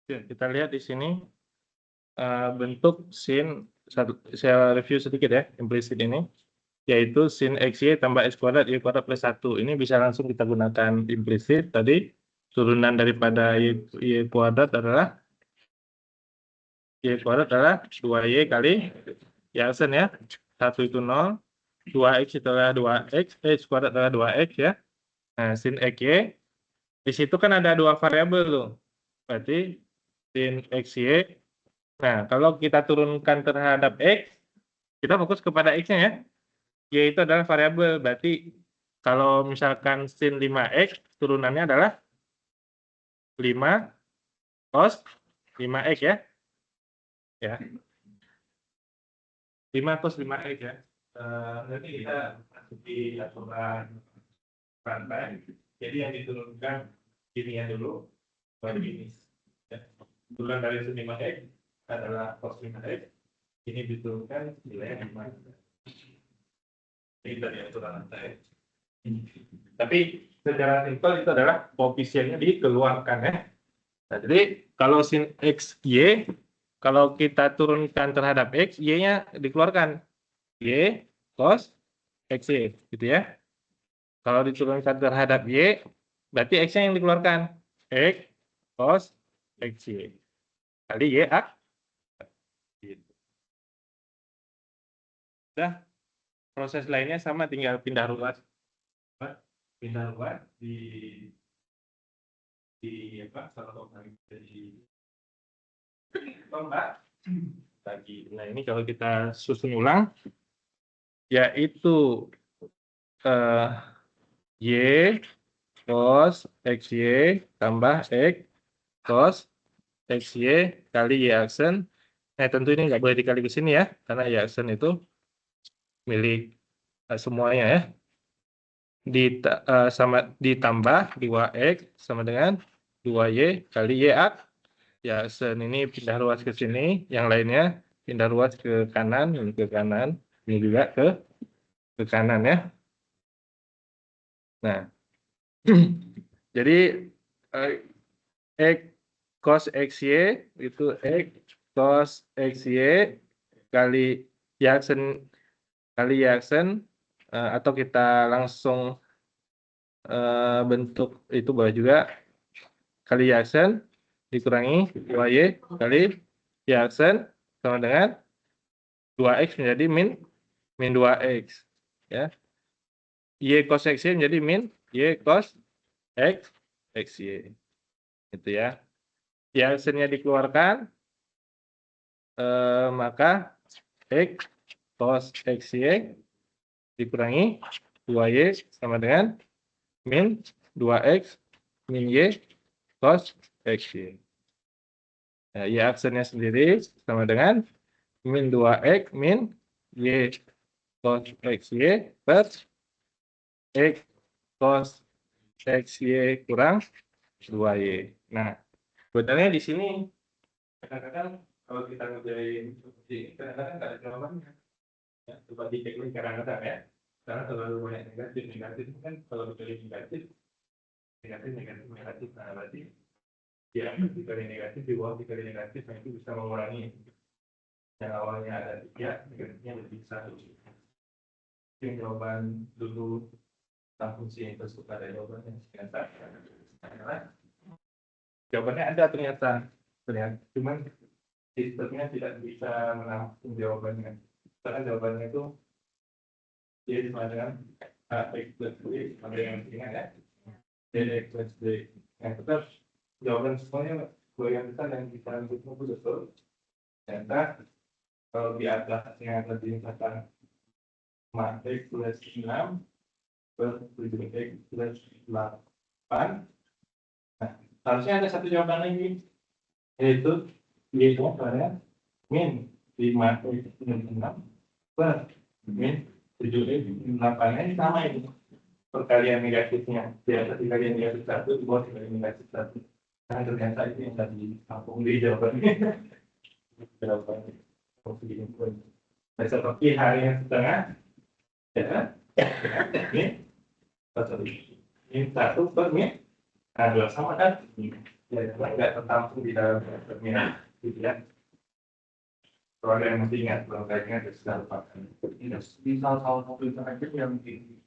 Oke, kita lihat di sini bentuk sin saya review sedikit ya, implisit ini, yaitu sin XY tambah X kuadrat Y kuadrat plus 1. Ini bisa langsung kita gunakan implisit tadi, turunan daripada Y kuadrat adalah 2Y kali Yarsen ya. 1 itu 0, 2X itu adalah 2X, X kuadrat adalah 2X ya. Nah, sin XY, di situ kan ada dua variabel tuh. Berarti sin XY. Nah, kalau kita turunkan terhadap X, kita fokus kepada X-nya ya. Y itu adalah variabel, berarti kalau misalkan sin 5X, turunannya adalah 5 cos 5X ya. Ya. 5 cos 5X ya. Nanti kita masuk di aturan rantai. Jadi yang diturunkan ini ya dulu, baru ini. Ya. Turunan dari sin 5X adalah cos 5X. Ini diturunkan nilai 5. Ini dari aturan rantai. Tapi secara simpel itu adalah koefisiennya dikeluarkan ya. Nah, jadi kalau sin X, Y, kalau kita turunkan terhadap X, Y-nya dikeluarkan. Y cos XY, gitu ya. Kalau diturunkan terhadap Y, berarti X-nya yang dikeluarkan. X cos XY. Kali Y, A. Gitu. Udah, proses lainnya sama, tinggal pindah ruas. Pindah ruas di apa, salah satu di tombak lagi. Nah, ini kalau kita susun ulang, yaitu Y cos XY tambah X cos XY kali Y aksen. Nah, tentu ini nggak boleh dikali ke sini ya, karena Y aksen itu milik semuanya ya. Ditambah 2X sama dengan 2Y kali Y aksen. Ini pindah ruas ke sini, yang lainnya pindah ruas ke kanan, ini ke kanan, ini juga ke kanan ya. Nah, jadi X cos XY itu X cos XY kali Y aksen atau kita langsung bentuk itu boleh juga, kali Y aksen dikurangi 2Y kali Y aksen sama dengan 2X menjadi min 2X ya. Y cos XY menjadi min Y cos XY. Gitu ya. Y aksennya dikeluarkan, maka X cos XY dikurangi 2Y sama dengan min 2X min Y cos XY. Nah, Y aksennya sendiri sama dengan min 2X min Y cos XY per X cos XY kurang 2Y. Nah, sebenarnya di sini kadang-kadang kalau kita ngerjain seperti ini, kadang-kadang nggak ada jawabannya. Ya, coba dicek lagi kadang-kadang ya. Karena terlalu banyak negatif kan, kalau dikali negatif, negatif. Nah, berarti ya dikali negatif, di bawah dikali negatif, nah itu bisa mengurangi. Yang awalnya ada 3, negatifnya lebih 1. Yang jawaban dulu tentang fungsi yang tersebut ada jawabannya. Ternyata jawabannya ada ternyata. Cuman sistemnya tidak bisa menampung jawabannya. Karena jawabannya itu Y sama dengan X plus B sama dengan ini ya. X plus B. Nah, tetap jawaban semuanya yang besar yang kita ambil itu betul. Ternyata kalau di atasnya tadi misalkan X plus 6 plus 7X plus 8. Nah, harusnya ada satu jawaban lagi, yaitu Y pada min 5X plus 6 plus min 7X plus 8. Ini sama ini. Perkalian negatifnya di atas dikalian negatif 1, di bawah dikalian negatif 1. Nah, ternyata itu yang tadi kampung di jawabannya. Jawabannya. Nah, seperti hal yang setengah, ya, ini 1 per min, nah, 2 sama kan? ya nggak tertampung di dalam terminal, gitu ya. Kalau ada yang masih ingat, kalau nggak ingat, ya sudah lupakan. Di salah satu interaksi yang di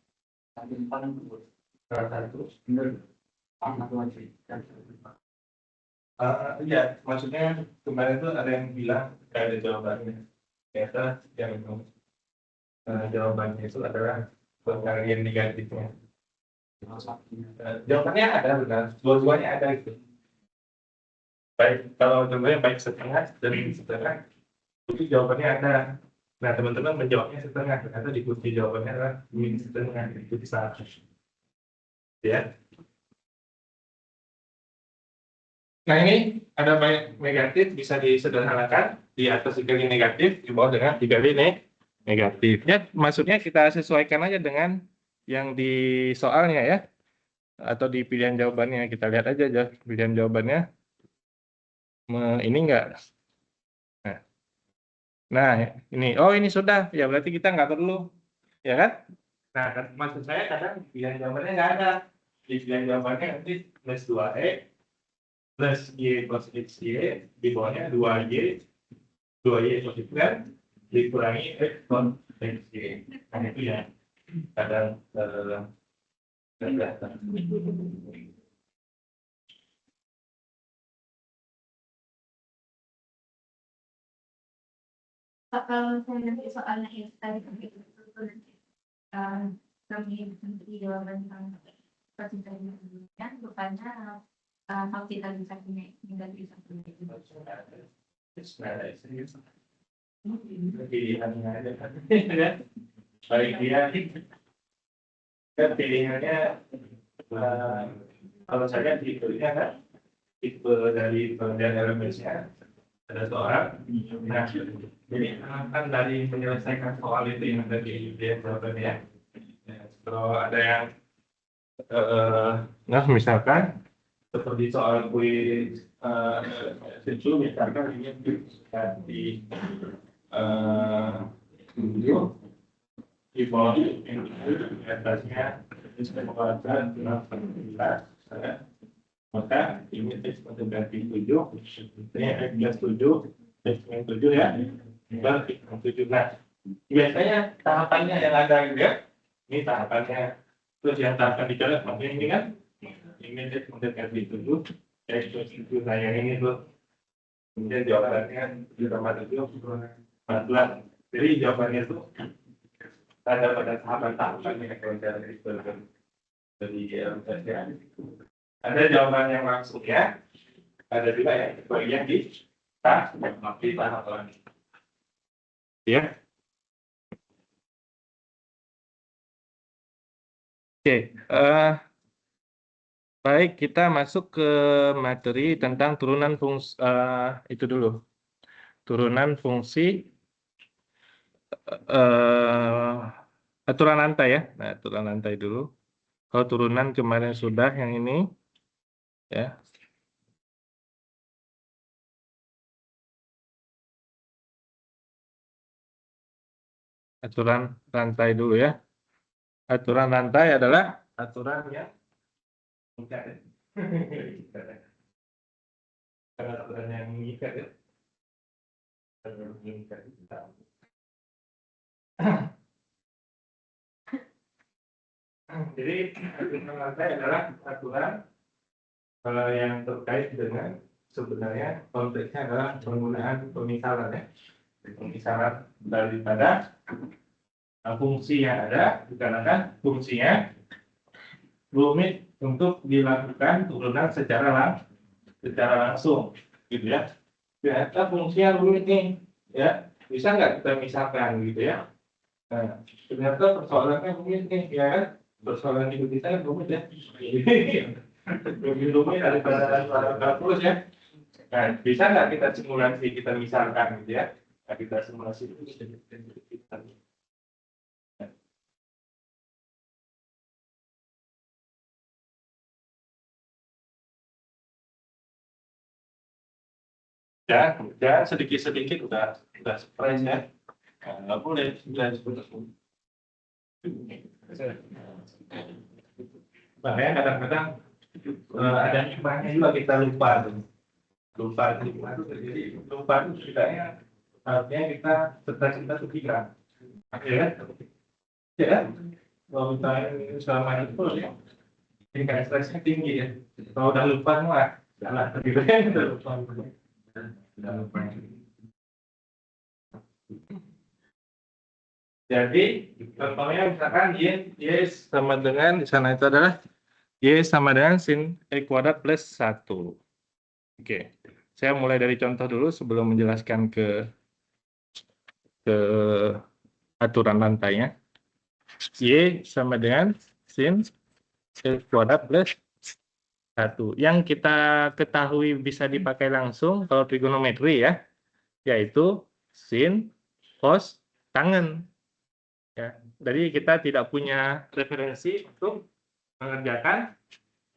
paling salah satu benar anak wajib dan Iya, maksudnya kemarin tuh ada yang bilang nggak ada jawabannya. Ternyata yang jawabannya itu adalah pengalian negatifnya. Jawabannya ada benar, dua-duanya ada gitu. Baik, kalau contohnya baik setengah dan setengah, itu jawabannya ada. Nah, teman-teman menjawabnya setengah, ternyata di kunci jawabannya adalah min setengah, itu bisa. Ya. Nah, ini ada banyak negatif, bisa disederhanakan. Di atas dikali negatif, di bawah dengan dikali negatif. Ya, maksudnya kita sesuaikan aja dengan yang di soalnya ya. Atau di pilihan jawabannya. Kita lihat aja pilihan jawabannya. Ini enggak. Nah, ini. Oh, ini sudah. Ya, berarti kita nggak perlu. Ya kan? Nah, maksud saya kadang pilihan jawabannya nggak ada. Di pilihan jawabannya nanti plus 2x plus y plus xy, di bawahnya 2y plus x kan dikurangi x plus xy. Nah, itu ya kadang kelihatan. Kalau saya nanti soalnya itu tadi kami nanti jawaban pertanyaan rupanya kalau kita bisa punya tidak bisa punya Pilihannya aja kan. Baik dia kan pilihannya kalau saya tipenya kan tipe dari pengerjaan elemennya ada seorang. Nah, jadi kan dari menyelesaikan soal itu yang ada di jawabannya ya. Kalau ada yang nah misalkan seperti soal kuis itu misalkan ini di di bawah di atasnya disebutkan 19 maka ini X ganti 7 ini X plus 7 X min 7 ya berarti 7. Nah biasanya tahapannya yang ada gitu ya, ini tahapannya. Terus yang tahapan di jalan maksudnya ini kan ini X ganti 7 X plus 7. Nah yang ini tuh kemudian jawabannya ditambah 7 14. Jadi jawabannya tuh ada pada tahapan-tahapan yang akan dari ada jawaban yang langsung ya, ada juga yang bagian di tahapan ya. Oke, baik kita masuk ke materi tentang turunan fungsi itu dulu, turunan fungsi aturan lantai ya. Nah, aturan lantai dulu. Kalau turunan kemarin sudah yang ini ya. Aturan rantai dulu ya. Aturan rantai adalah aturan yang karena aturan yang mengikat ya. Jadi aturan rantai adalah aturan yang terkait dengan sebenarnya konteksnya adalah penggunaan pemisalan ya. Pemisalan daripada fungsi yang ada dikarenakan fungsinya rumit untuk dilakukan turunan secara langsung gitu ya. Ternyata fungsinya rumit nih ya, bisa nggak kita misalkan gitu ya. Nah, ternyata persoalannya rumit nih ya kan, persoalan hidup kita kan rumit ya. Lebih rumit daripada kalkulus ya. Nah, bisa nggak kita simulasi, kita misalkan gitu ya. Nah, kita simulasi itu kita jangan sedikit-sedikit udah surprise ya. Nggak boleh makanya kadang-kadang ada hikmahnya juga kita lupa tuh. Lupa itu jadi lupa itu setidaknya artinya kita cita-cita itu pikiran. Ya kan? Ya kan? Kalau misalnya selama itu ya, tingkat stresnya tinggi ya. Kalau udah lupa mah jalan gitu kan. Udah lupa. Jadi contohnya misalkan y sama dengan di sana itu adalah y sama dengan sin e kuadrat plus 1. Oke. Saya mulai dari contoh dulu sebelum menjelaskan ke aturan lantainya. Y sama dengan sin e kuadrat plus 1. Yang kita ketahui bisa dipakai langsung kalau trigonometri ya, yaitu sin, cos, tangen. Ya, jadi kita tidak punya referensi untuk mengerjakan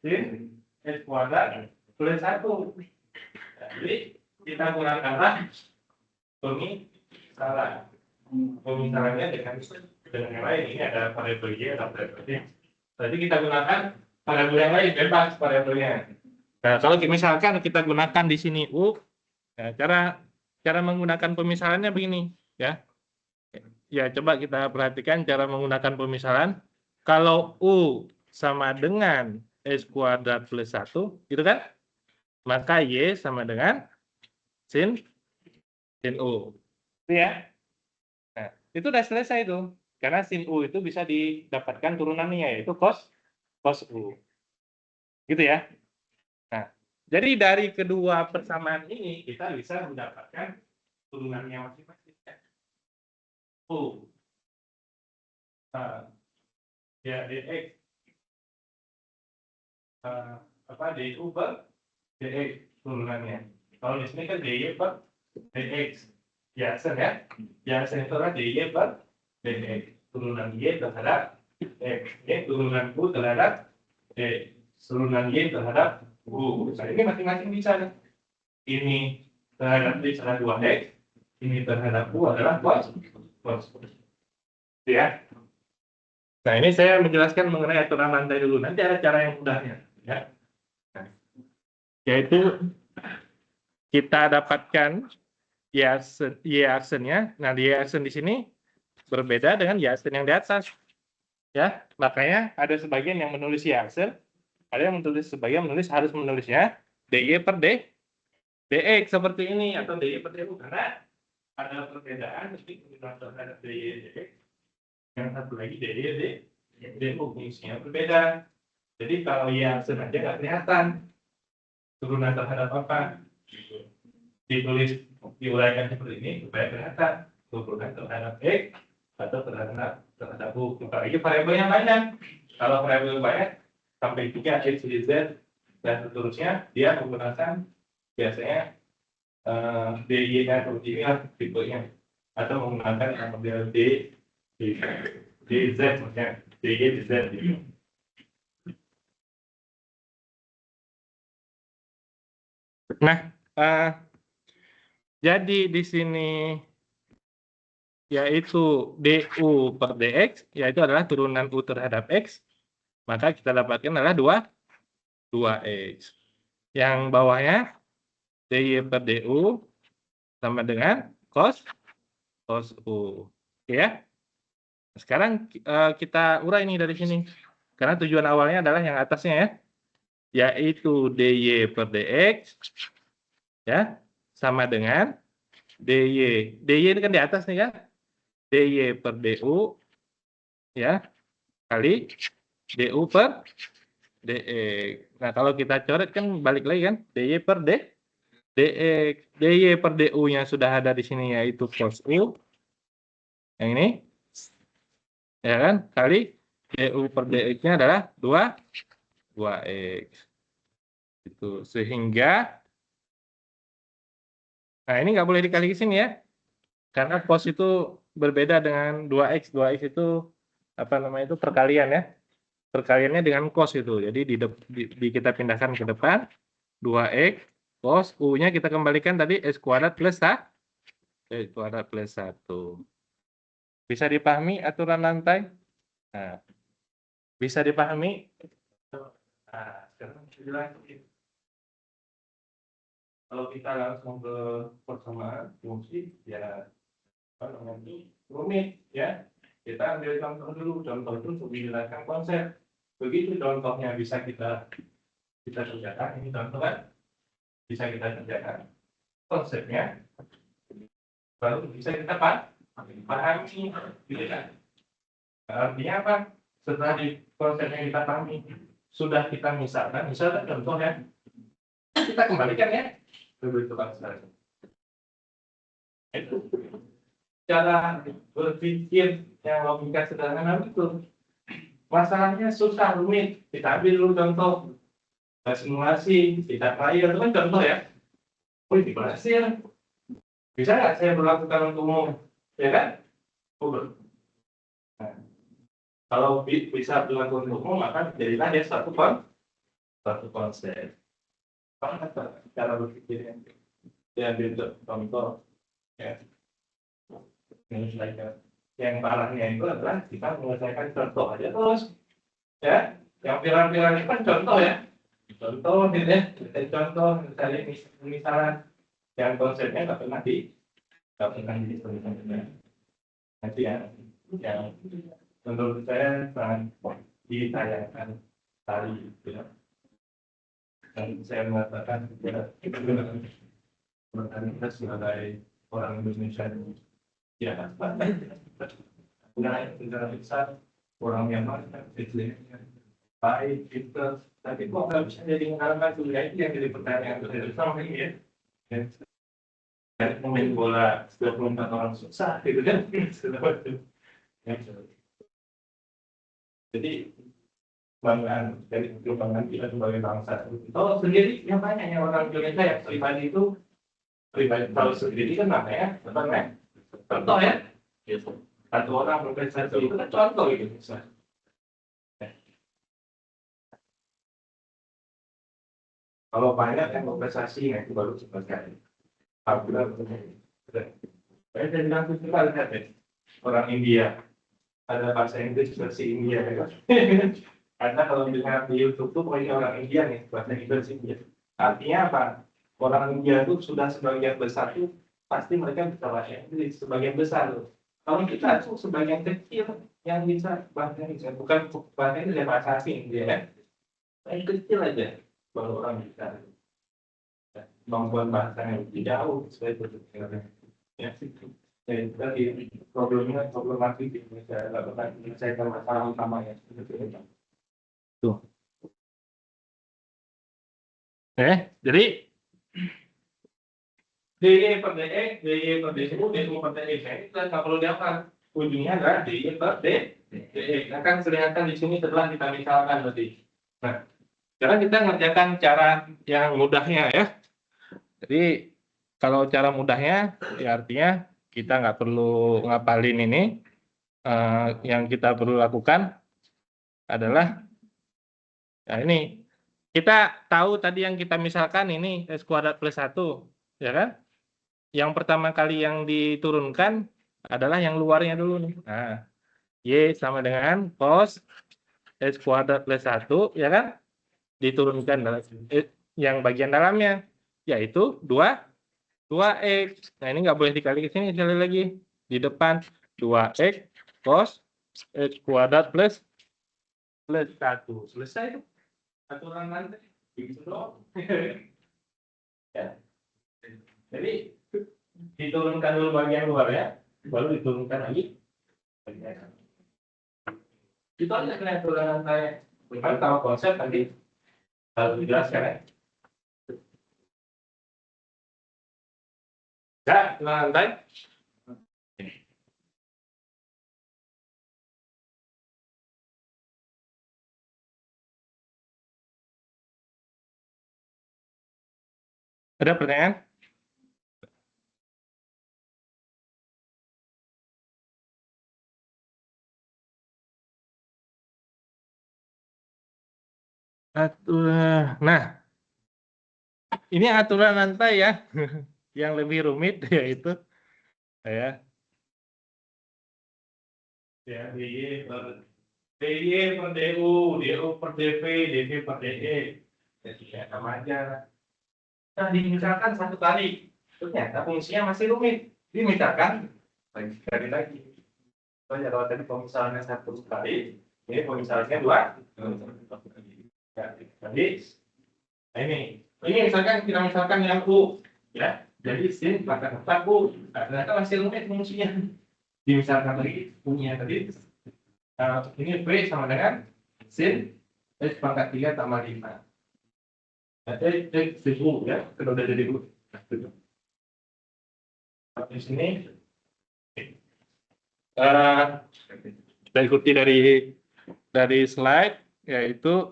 sin S kuadrat plus 1. Jadi kita gunakanlah pemisalan. Pemisalannya dengan yang lain. Ini ada variabel Y, ada variabel Y. Jadi kita gunakan variabel yang lain, bebas variabelnya. Nah, kalau misalkan kita gunakan di sini U, ya, cara menggunakan pemisalannya begini, ya. Ya, coba kita perhatikan cara menggunakan pemisalan. Kalau U sama dengan S kuadrat plus 1, gitu kan? Maka Y sama dengan sin U. Itu ya. Nah, itu udah selesai itu. Karena sin U itu bisa didapatkan turunannya, yaitu cos U. Gitu ya. Nah, jadi dari kedua persamaan ini, kita bisa mendapatkan turunannya masing-masing. U. Ya, dx du per dx turunannya. Kalau di sini kan dy per dx. Biasa ya. Biasa itu adalah dy per dx. Turunan y terhadap x. Turunan u terhadap d. Turunan y terhadap u. Nah, ini masing-masing bisa nih. Ini terhadap d adalah 2x. Ini terhadap u adalah cos. Ya. Nah, ini saya menjelaskan mengenai aturan lantai dulu. Nanti ada cara yang mudahnya, ya. Nah, yaitu kita dapatkan y aksennya. Nah, y aksen di sini berbeda dengan y aksen yang di atas, ya. Makanya ada sebagian yang menulis y aksen, ada yang sebagian harus menulisnya dy per dx seperti ini atau dy per du karena ada perbedaan mesti terhadap dy dx. Yang satu lagi du fungsinya berbeda. Jadi kalau yang sengaja nggak kelihatan turunan terhadap apa, ditulis diuraikan seperti ini supaya kelihatan turunan terhadap x atau terhadap u. Apalagi variabelnya banyak. Kalau variabel banyak sampai 3 x, y, z dan seterusnya, dia menggunakan biasanya dy atau inilah tipenya atau menggunakan model dz maksudnya dy dz gitu. Nah, jadi di sini yaitu du per dx, yaitu adalah turunan u terhadap x, maka kita dapatkan adalah 2x. Yang bawahnya dy per du sama dengan cos u. Oke ya. Sekarang kita urai ini dari sini. Karena tujuan awalnya adalah yang atasnya ya. Yaitu dy per dx ya sama dengan dy ini kan di atas nih kan, dy per du ya kali du per dx. Nah, kalau kita coret kan balik lagi kan dy per dx. Dy per du nya sudah ada di sini yaitu cos u yang ini ya kan, kali du per dx nya adalah 2x itu. Sehingga nah, ini nggak boleh dikali ke sini ya. Karena cos itu berbeda dengan 2x. 2x itu apa namanya itu perkalian ya. Perkaliannya dengan cos itu. Jadi kita pindahkan ke depan 2x cos u-nya kita kembalikan tadi s kuadrat plus 1. S kuadrat plus 1. Bisa dipahami aturan lantai? Nah, bisa dipahami? Nah, sekarang dilanjutin. Kalau kita langsung ke persamaan fungsi, ya apa namanya rumit ya. Kita ambil contoh dulu, contoh itu untuk menjelaskan konsep. Begitu contohnya bisa kita kerjakan, ini contoh kan bisa kita kerjakan konsepnya, baru bisa kita pahami, gitu kan? Artinya apa? Setelah di konsepnya kita pahami, sudah kita misalkan contohnya, kita kembalikan ya ke bentuk abstrak. Itu cara berpikir yang logika sederhana itu. Masalahnya susah, rumit. Kita ambil dulu contoh simulasi, kita trial, itu kan contoh ya. Oh, ini berhasil. Bisa nggak saya berlakukan untuk umum? Ya kan? Nah, kalau bisa berlaku untuk umum, maka jadilah dia satu konsep. Cara berpikirnya. Diambil contoh ya. Yang parahnya itu adalah kita menyelesaikan contoh aja terus ya. Yang viral-viral itu kan contoh ya. Contoh gitu ya. Contoh misalnya yang konsepnya nggak pernah dituliskan. Nanti yang menurut saya sangat disayangkan tadi ya. Dan saya mengatakan ya, kita sebagai orang Indonesia ya, negara besar, orang yang kecil, baik, pintar, tapi kok nggak bisa jadi negara maju ya, itu yang jadi pertanyaan bersama ini ya. Main bola 24 orang susah gitu kan. Jadi kebanggaan dari kebanggaan kita sebagai bangsa. Kalau sendiri yang banyak orang Indonesia yang pribadi kalau sendiri kan namanya contoh ya. Satu orang berprestasi itu kan contoh gitu misalnya. Kalau banyak yang berprestasi itu baru sebagai saya bilang kita lihat ya, orang India ada bahasa Inggris versi India ya kan? Karena kalau dengar di YouTube tuh pokoknya orang India nih bahasa Inggris India. Artinya apa? Orang India itu sudah sebagian besar tuh pasti mereka bisa bahasa Inggris sebagian besar tuh. Kalau kita tuh sebagian kecil yang bisa bahasa Inggris, bukan bahasa Inggris bahasa asing dia kan? Yang kecil aja baru orang bisa. Kemampuan bahasanya lebih jauh sesuai dengan ya. Jadi tadi problematik di Indonesia nggak pernah menyelesaikan masalah utamanya. Tuh. Jadi DY per DE, DY per DU, DU per DE itu nggak perlu diangkat. Ujungnya adalah DY per DE. Nah kan kelihatan di sini setelah kita misalkan berarti. Nah, sekarang kita ngerjakan cara yang mudahnya ya. Jadi kalau cara mudahnya ya artinya kita nggak perlu ngapalin ini. Yang kita perlu lakukan adalah ya ini. Kita tahu tadi yang kita misalkan ini S kuadrat plus 1 ya kan? Yang pertama kali yang diturunkan adalah yang luarnya dulu nih. Nah, Y sama dengan cos S kuadrat plus 1 ya kan? Diturunkan yang bagian dalamnya yaitu 2x. Nah, ini nggak boleh dikali ke sini sekali lagi. Di depan 2x cos x kuadrat plus 1. Selesai itu. Aturan nanti. Begitu doang. Ya. Jadi, diturunkan dulu bagian luar ya. Baru diturunkan lagi. Itu aja kan aturan nanti. Bukan tahu konsep tadi. Harus dijelaskan ya. Ya, lantai. Ada pertanyaan? Nah, ini aturan lantai ya, yang lebih rumit yaitu ya DY per DU, DU per DV, DV per DE. Jadi ya sama aja. Nah, dimisalkan satu kali, ternyata fungsinya masih rumit. Dimisalkan lagi. Soalnya kalau tadi pemisalannya satu kali, ini pemisalannya dua. Ya, jadi nah ini misalkan kita misalkan yang U, ya. Jadi sin pangkat 4 U. Nah, ternyata masih rumit fungsinya. Dimisalkan lagi fungsinya tadi. Ini V sama dengan sin X pangkat 3 tambah 5. Jadi X U ya, kalau udah jadi U. Di sini kita ikuti dari slide, yaitu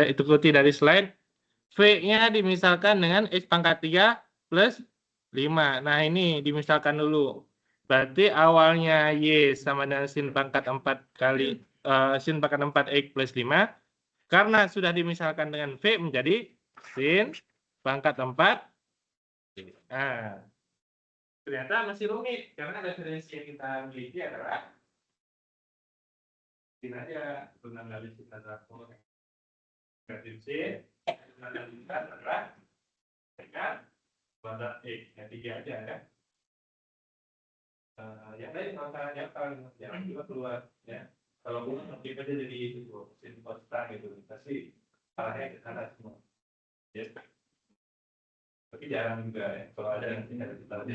itu ikuti dari slide. V-nya dimisalkan dengan X pangkat 3 plus 5. Nah, ini dimisalkan dulu. Berarti awalnya Y sama dengan sin pangkat 4 kali sin pangkat 4 X plus 5. Karena sudah dimisalkan dengan V menjadi sin pangkat 4. Nah, ternyata masih rumit. Karena referensi yang kita miliki adalah sin aja. Turunan dari sin adalah negatif sin. Analisis adalah dengan kuadrat X, yang 3 aja ya. Yang lain jangan juga keluar ya. Kalau bukan kita aja jadi sin konstan gitu, pasti arahnya ke sana semua. Ya. Tapi jarang juga ya. Kalau ada yang kita aja.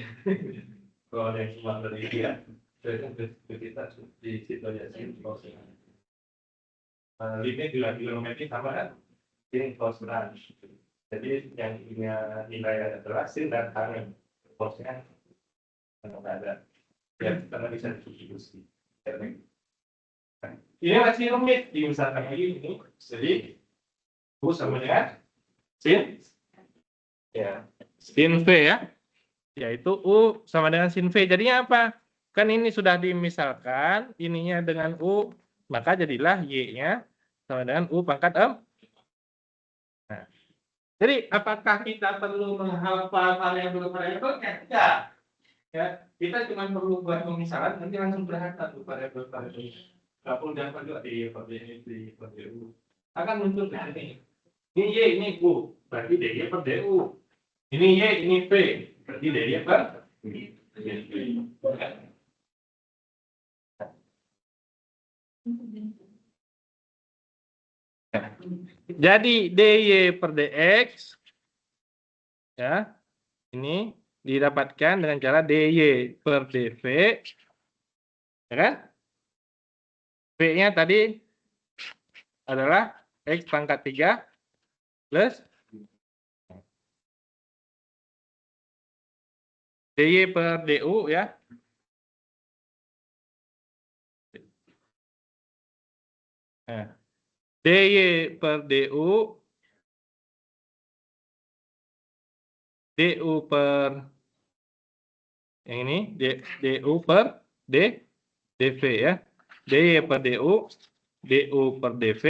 Kalau ada yang cuma dari dia, kita di situ aja sin konstan. Limit juga geometri sama kan? Sin konstan. Jadi yang punya nilai adalah sin dan tangan. Posnya ada. Ya, karena bisa disubstitusi. Ini masih rumit. Misalkan ini, jadi U sama dengan sin. Ya, sin V ya. Yaitu U sama dengan sin V. Jadinya apa? Kan ini sudah dimisalkan, ininya dengan U, maka jadilah Y-nya sama dengan U pangkat 4. Nah, jadi apakah kita perlu menghafal variabel-variabelnya? Tidak. Ya, kita cuma perlu buat pemisalan, nanti langsung berhafal tuh variabel-variabelnya. Nggak perlu dapat juga di U. Akan muncul di sini. Ini Y, ini U, berarti DY per DU. Ini Y, ini V, berarti DY per V. Jadi DY per DX ya, ini didapatkan dengan cara DY per DV, ya kan? V-nya tadi adalah X pangkat 3 plus DY per DU ya. Nah, DY per DU, DU per yang ini, DU per DV ya. DY per DU, DU per DV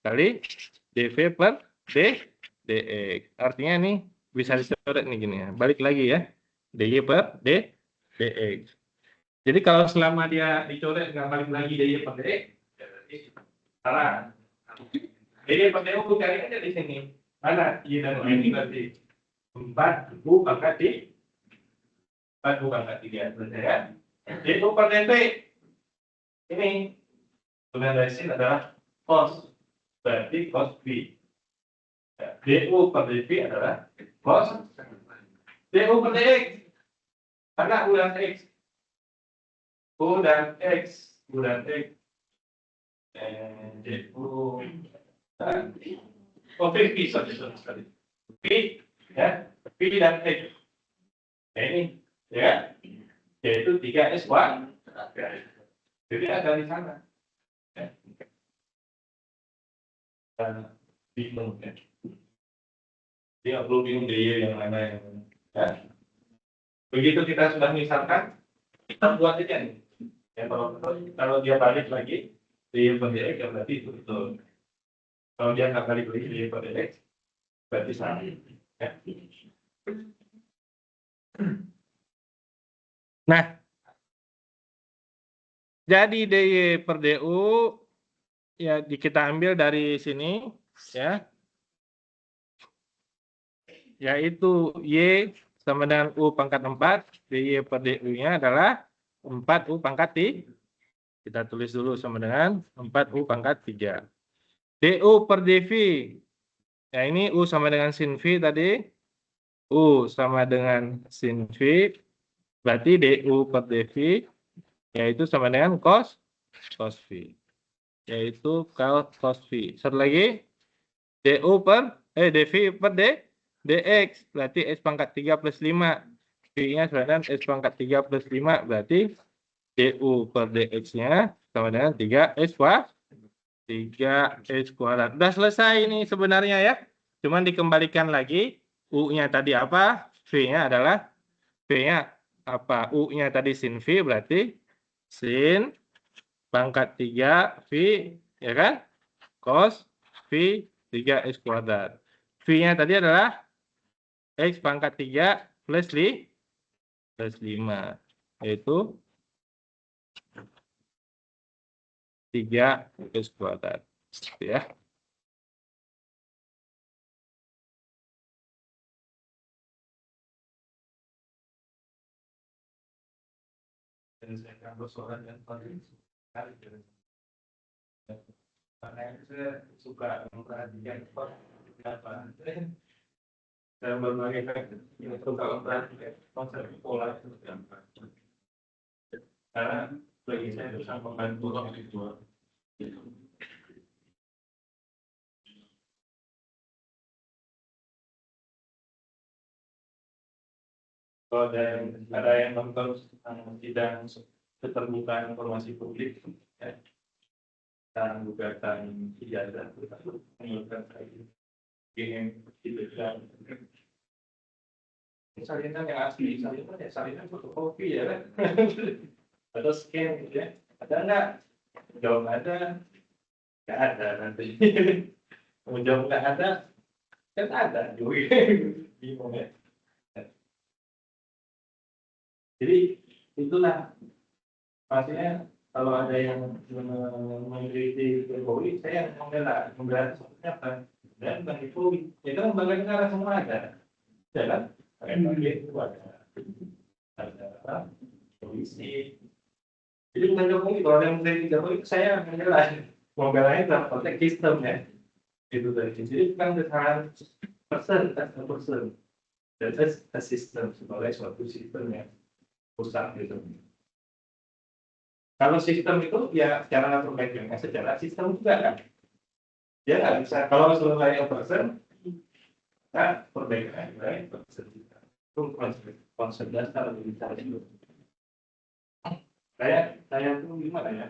kali DV per DX. Artinya nih bisa dicoret nih gini ya. Balik lagi ya. DY per DX. Jadi kalau selama dia dicoret nggak balik lagi DY per DX, salah. DY per DU cari aja di sini. Mana Y dan Y ini berarti 4 U pangkat 4 U pangkat 3 berarti ya. DU per DV ini turunan dari sin adalah cos, berarti cos V. Ya, DU per DV adalah cos DU per DX. Karena U dan X. U dan X. DU V, sorry. V, ya, V dan X. Nah, ini, ya, yaitu 3S1. Jadi ada di sana. Ya. Bingung ya. Dia perlu bingung DY yang mana yang ya. Begitu kita sudah misalkan, kita buat aja nih. Ya, kalau dia balik lagi, DY per DX ya berarti itu betul. Kalau dia nggak balik lagi DY per DX, berarti salah. Ya. Nah, jadi DY per DU ya kita ambil dari sini ya, yaitu Y sama dengan U pangkat 4, DY per DU-nya adalah 4U pangkat 3. Kita tulis dulu sama dengan 4U pangkat 3. DU per DV, ya ini U sama dengan sin V tadi, U sama dengan sin V, berarti DU per DV, yaitu sama dengan cos V, yaitu cos V. Satu lagi, DV per DX, berarti S pangkat 3 plus 5. V-nya sama dengan S pangkat 3 plus 5, berarti DU per DX-nya sama dengan 3S kuadrat. Udah selesai ini sebenarnya ya. Cuman dikembalikan lagi. U-nya tadi apa? V-nya adalah V-nya apa? U-nya tadi sin V, berarti sin pangkat 3 V, ya kan? Cos V 3S kuadrat. V-nya tadi adalah X pangkat 3 plus 5, yaitu 3X kuadrat. Ya. Dan saya akan bersoal yang paling sekali. Karena saya suka memperhatikan apa. Dan berbagai suka memperhatikan konsep pola seperti apa. Karena bagi saya itu sangat membantu orang itu. Kalau ada yang nonton sidang keterbukaan informasi publik, ya, dan gugatan ijazah, menurutkan saya ingin tidak salinan yang asli, salinan fotokopi ya kan, atau scan gitu ya, ada nggak? Jawab ada, nggak ada nanti. Mau jawab nggak ada, kan ada juga, bingung ya. Jadi itulah maksudnya kalau ada yang mengkritik Jokowi, saya membela seperti apa? Dan bagi Jokowi, itu lembaga negara semua ada, ya kan? Lembaga itu ada polisi. Jadi bukan Jokowi, kalau ada yang mengkritik Jokowi, saya membela itu dalam konteks sistem ya. Itu dari jadi bukan kesalahan person, dan sistem sebagai suatu sistem yang pusat gitu. Kalau sistem itu ya cara perbaikannya secara sistem juga kan. Dia nggak bisa kalau selesai person, nah perbaikannya lain person juga. Itu konsep dasar dari cara itu. Saya tuh gimana ya?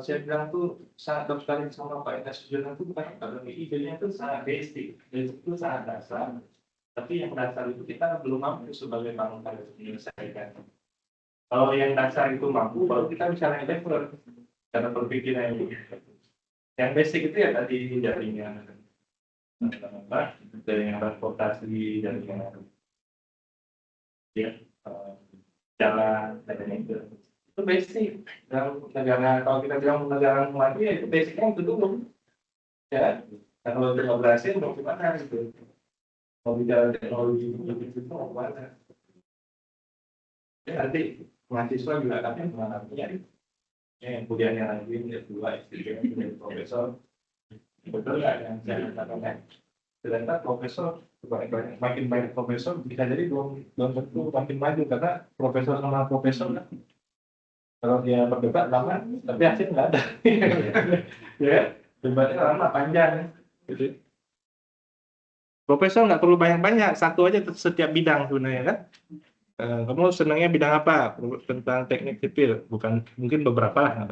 Saya bilang tuh sangat sekali sama Pak Enes Sujono itu bukan karena idenya itu sangat basic itu sangat dasar. Tapi yang dasar itu kita belum mampu sebagai bangsa menyelesaikan. Kalau yang dasar itu mampu, baru kita bisa naik level cara berpikirnya ini. Yang basic itu ya tadi jaringan transportasi, jaringan ya, jalan dan itu basic. Dalam negara kalau kita bilang negara maju ya itu basicnya itu dulu. Ya, kalau tidak berhasil mau gimana gitu. Mau bicara teknologi itu mau kemana? Ya, nanti mahasiswa juga akan mengalaminya. Yang kuliahnya lagi S2, S3, menjadi profesor. Betul nggak yang saya katakan? Ternyata profesor makin banyak profesor bisa jadi belum tentu makin maju karena profesor sama profesor kan. Kalau dia berdebat lama, tapi hasil nggak ada. Ya, debatnya lama panjang. Gitu. Profesor nggak perlu banyak-banyak, satu aja setiap bidang sebenarnya kan. Kamu senangnya bidang apa? Tentang teknik sipil, bukan mungkin beberapa lah.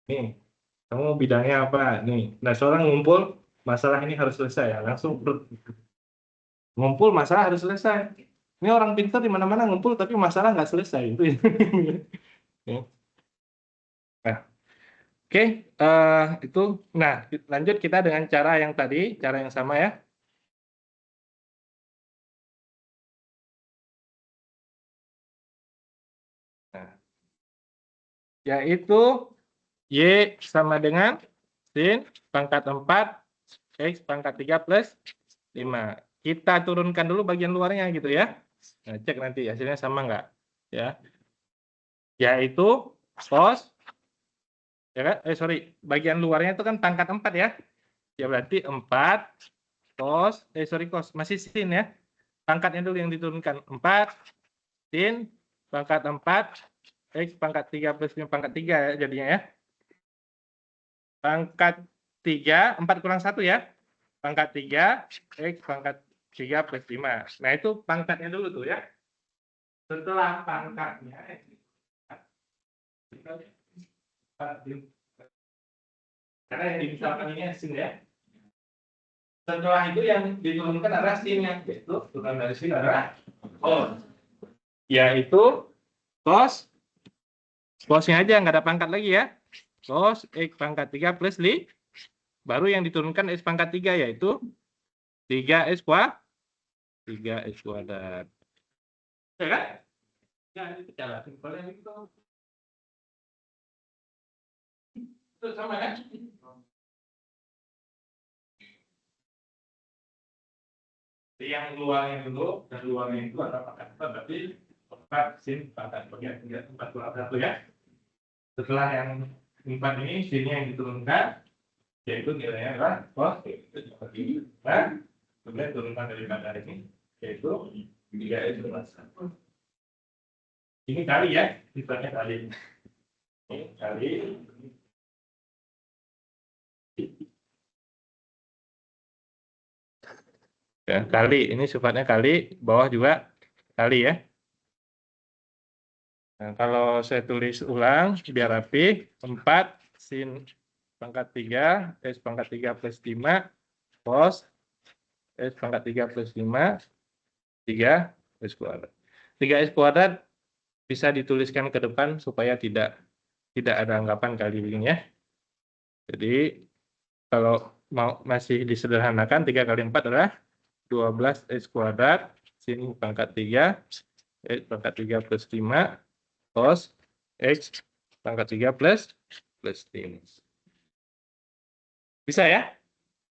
Nih, kamu bidangnya apa? Nih, nah seorang ngumpul, masalah ini harus selesai ya. Langsung ngumpul, masalah harus selesai. Ini orang pintar di mana-mana ngumpul, tapi masalah nggak selesai. Itu. Nah, Oke, itu. Nah, lanjut kita dengan cara yang tadi, cara yang sama ya. Nah, yaitu Y sama dengan sin pangkat 4 X pangkat 3 plus 5. Kita turunkan dulu bagian luarnya gitu ya. Nah, cek nanti hasilnya sama nggak. Ya. Yaitu cos, ya kan? Sorry, bagian luarnya itu kan pangkat 4 ya. Ya berarti 4 cos, sorry cos, masih sin ya. Pangkatnya dulu yang diturunkan. 4 sin pangkat 4 X pangkat 3 plus 5 pangkat 3 ya jadinya ya. Pangkat 3, 4 kurang 1 ya. Pangkat 3, X pangkat 3 plus 5. Nah, itu pangkatnya dulu tuh ya. Setelah pangkatnya, karena yang dimisalkan ini sin ya. Setelah itu yang diturunkan adalah sinnya. Yaitu turunan dari sin adalah cos. Yaitu cos. Cosnya aja, nggak ada pangkat lagi ya. Cos X pangkat 3 plus 5. Baru yang diturunkan X pangkat 3 yaitu 3X kuadrat. 3X kuadrat. Ya kan? Ya, itu cara simpelnya itu. Itu sama kan? Yang luarnya dulu, dan luarnya itu adalah pangkat 4, berarti 4 sin pangkat bagian 4 kurang 1 ya. Setelah yang 4 ini, sinnya yang diturunkan, yaitu nilainya adalah cos, dan kemudian turunkan daripada ini, yaitu 3X plus 1. Ini kali ya, sisanya kali. Ini kali. Ya, kali, ini sifatnya kali, bawah juga kali ya. Nah, kalau saya tulis ulang, biar rapi, 4 sin pangkat 3, S pangkat 3 plus 5, cos, S pangkat 3 plus 5, 3S kuadrat. 3S kuadrat bisa dituliskan ke depan supaya tidak ada anggapan kali ini ya. Jadi, kalau mau masih disederhanakan, 3 kali 4 adalah 12S kuadrat, sin pangkat 3, X pangkat 3 plus 5, cos X pangkat 3 plus 5. Bisa ya?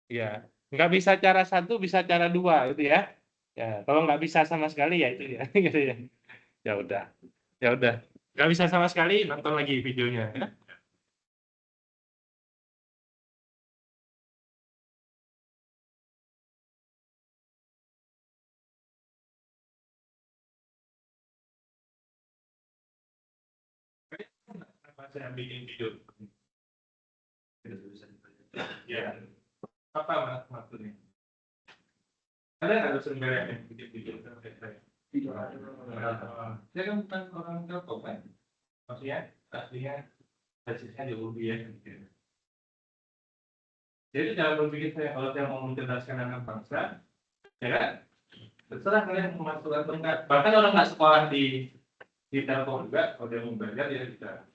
Ya. Nggak bisa cara satu, bisa cara dua gitu ya. Ya, kalau nggak bisa sama sekali ya itu ya. Gitu ya. Ya udah. Ya udah. Nggak bisa sama sekali, nonton lagi videonya ya. Kenapa saya bikin video? Ya. Apa maksudnya? Ada nggak sumber yang bikin video saya? Saya kan bukan orang Telkom kan? Maksudnya, aslinya basisnya di UBI ya. Jadi cara berpikir saya, kalau saya mau mencerdaskan anak bangsa, ya kan? Terserah kalian mau masuk atau enggak. Bahkan orang nggak sekolah di Telkom juga, kalau dia mau belajar, dia bisa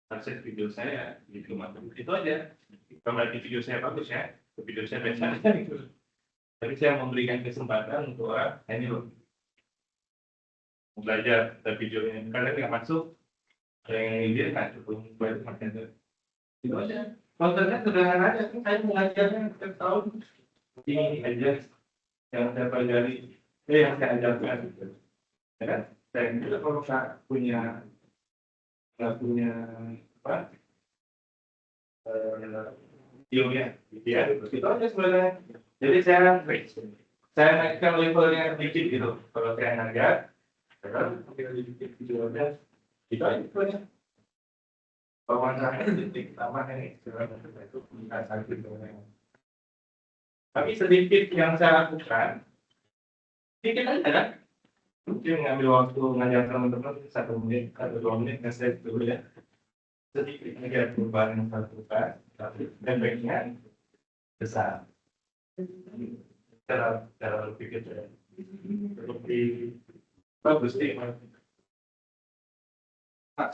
akses video saya gitu macam itu aja. Kalau lagi video saya bagus ya, video saya biasa aja gitu. Tapi saya memberikan kesempatan untuk orang ini loh belajar dari videonya. Kalian nggak masuk, yang dia nggak cukup belajar macam itu aja. Kontennya sederhana aja, kan saya mengajarnya setiap tahun ini aja yang saya pelajari, yang saya ajarkan. Ya kan? Saya juga kalau nggak punya apa? Videonya, ya, itu aja sebenarnya. Jadi saya naikkan levelnya sedikit gitu. Kalau saya ngajar, sekarang sedikit video aja. Itu aja sebenarnya. Wawancara titik pertama ini sebenarnya itu penjelasan videonya. Tapi sedikit yang saya lakukan, sedikit aja kan? Mungkin ngambil waktu ngajar teman-teman 1 menit atau 2 menit nge-save dulu ya. Sedikit aja perubahan yang saya lakukan, tapi efeknya besar. Cara berpikir saya seperti bagus sih,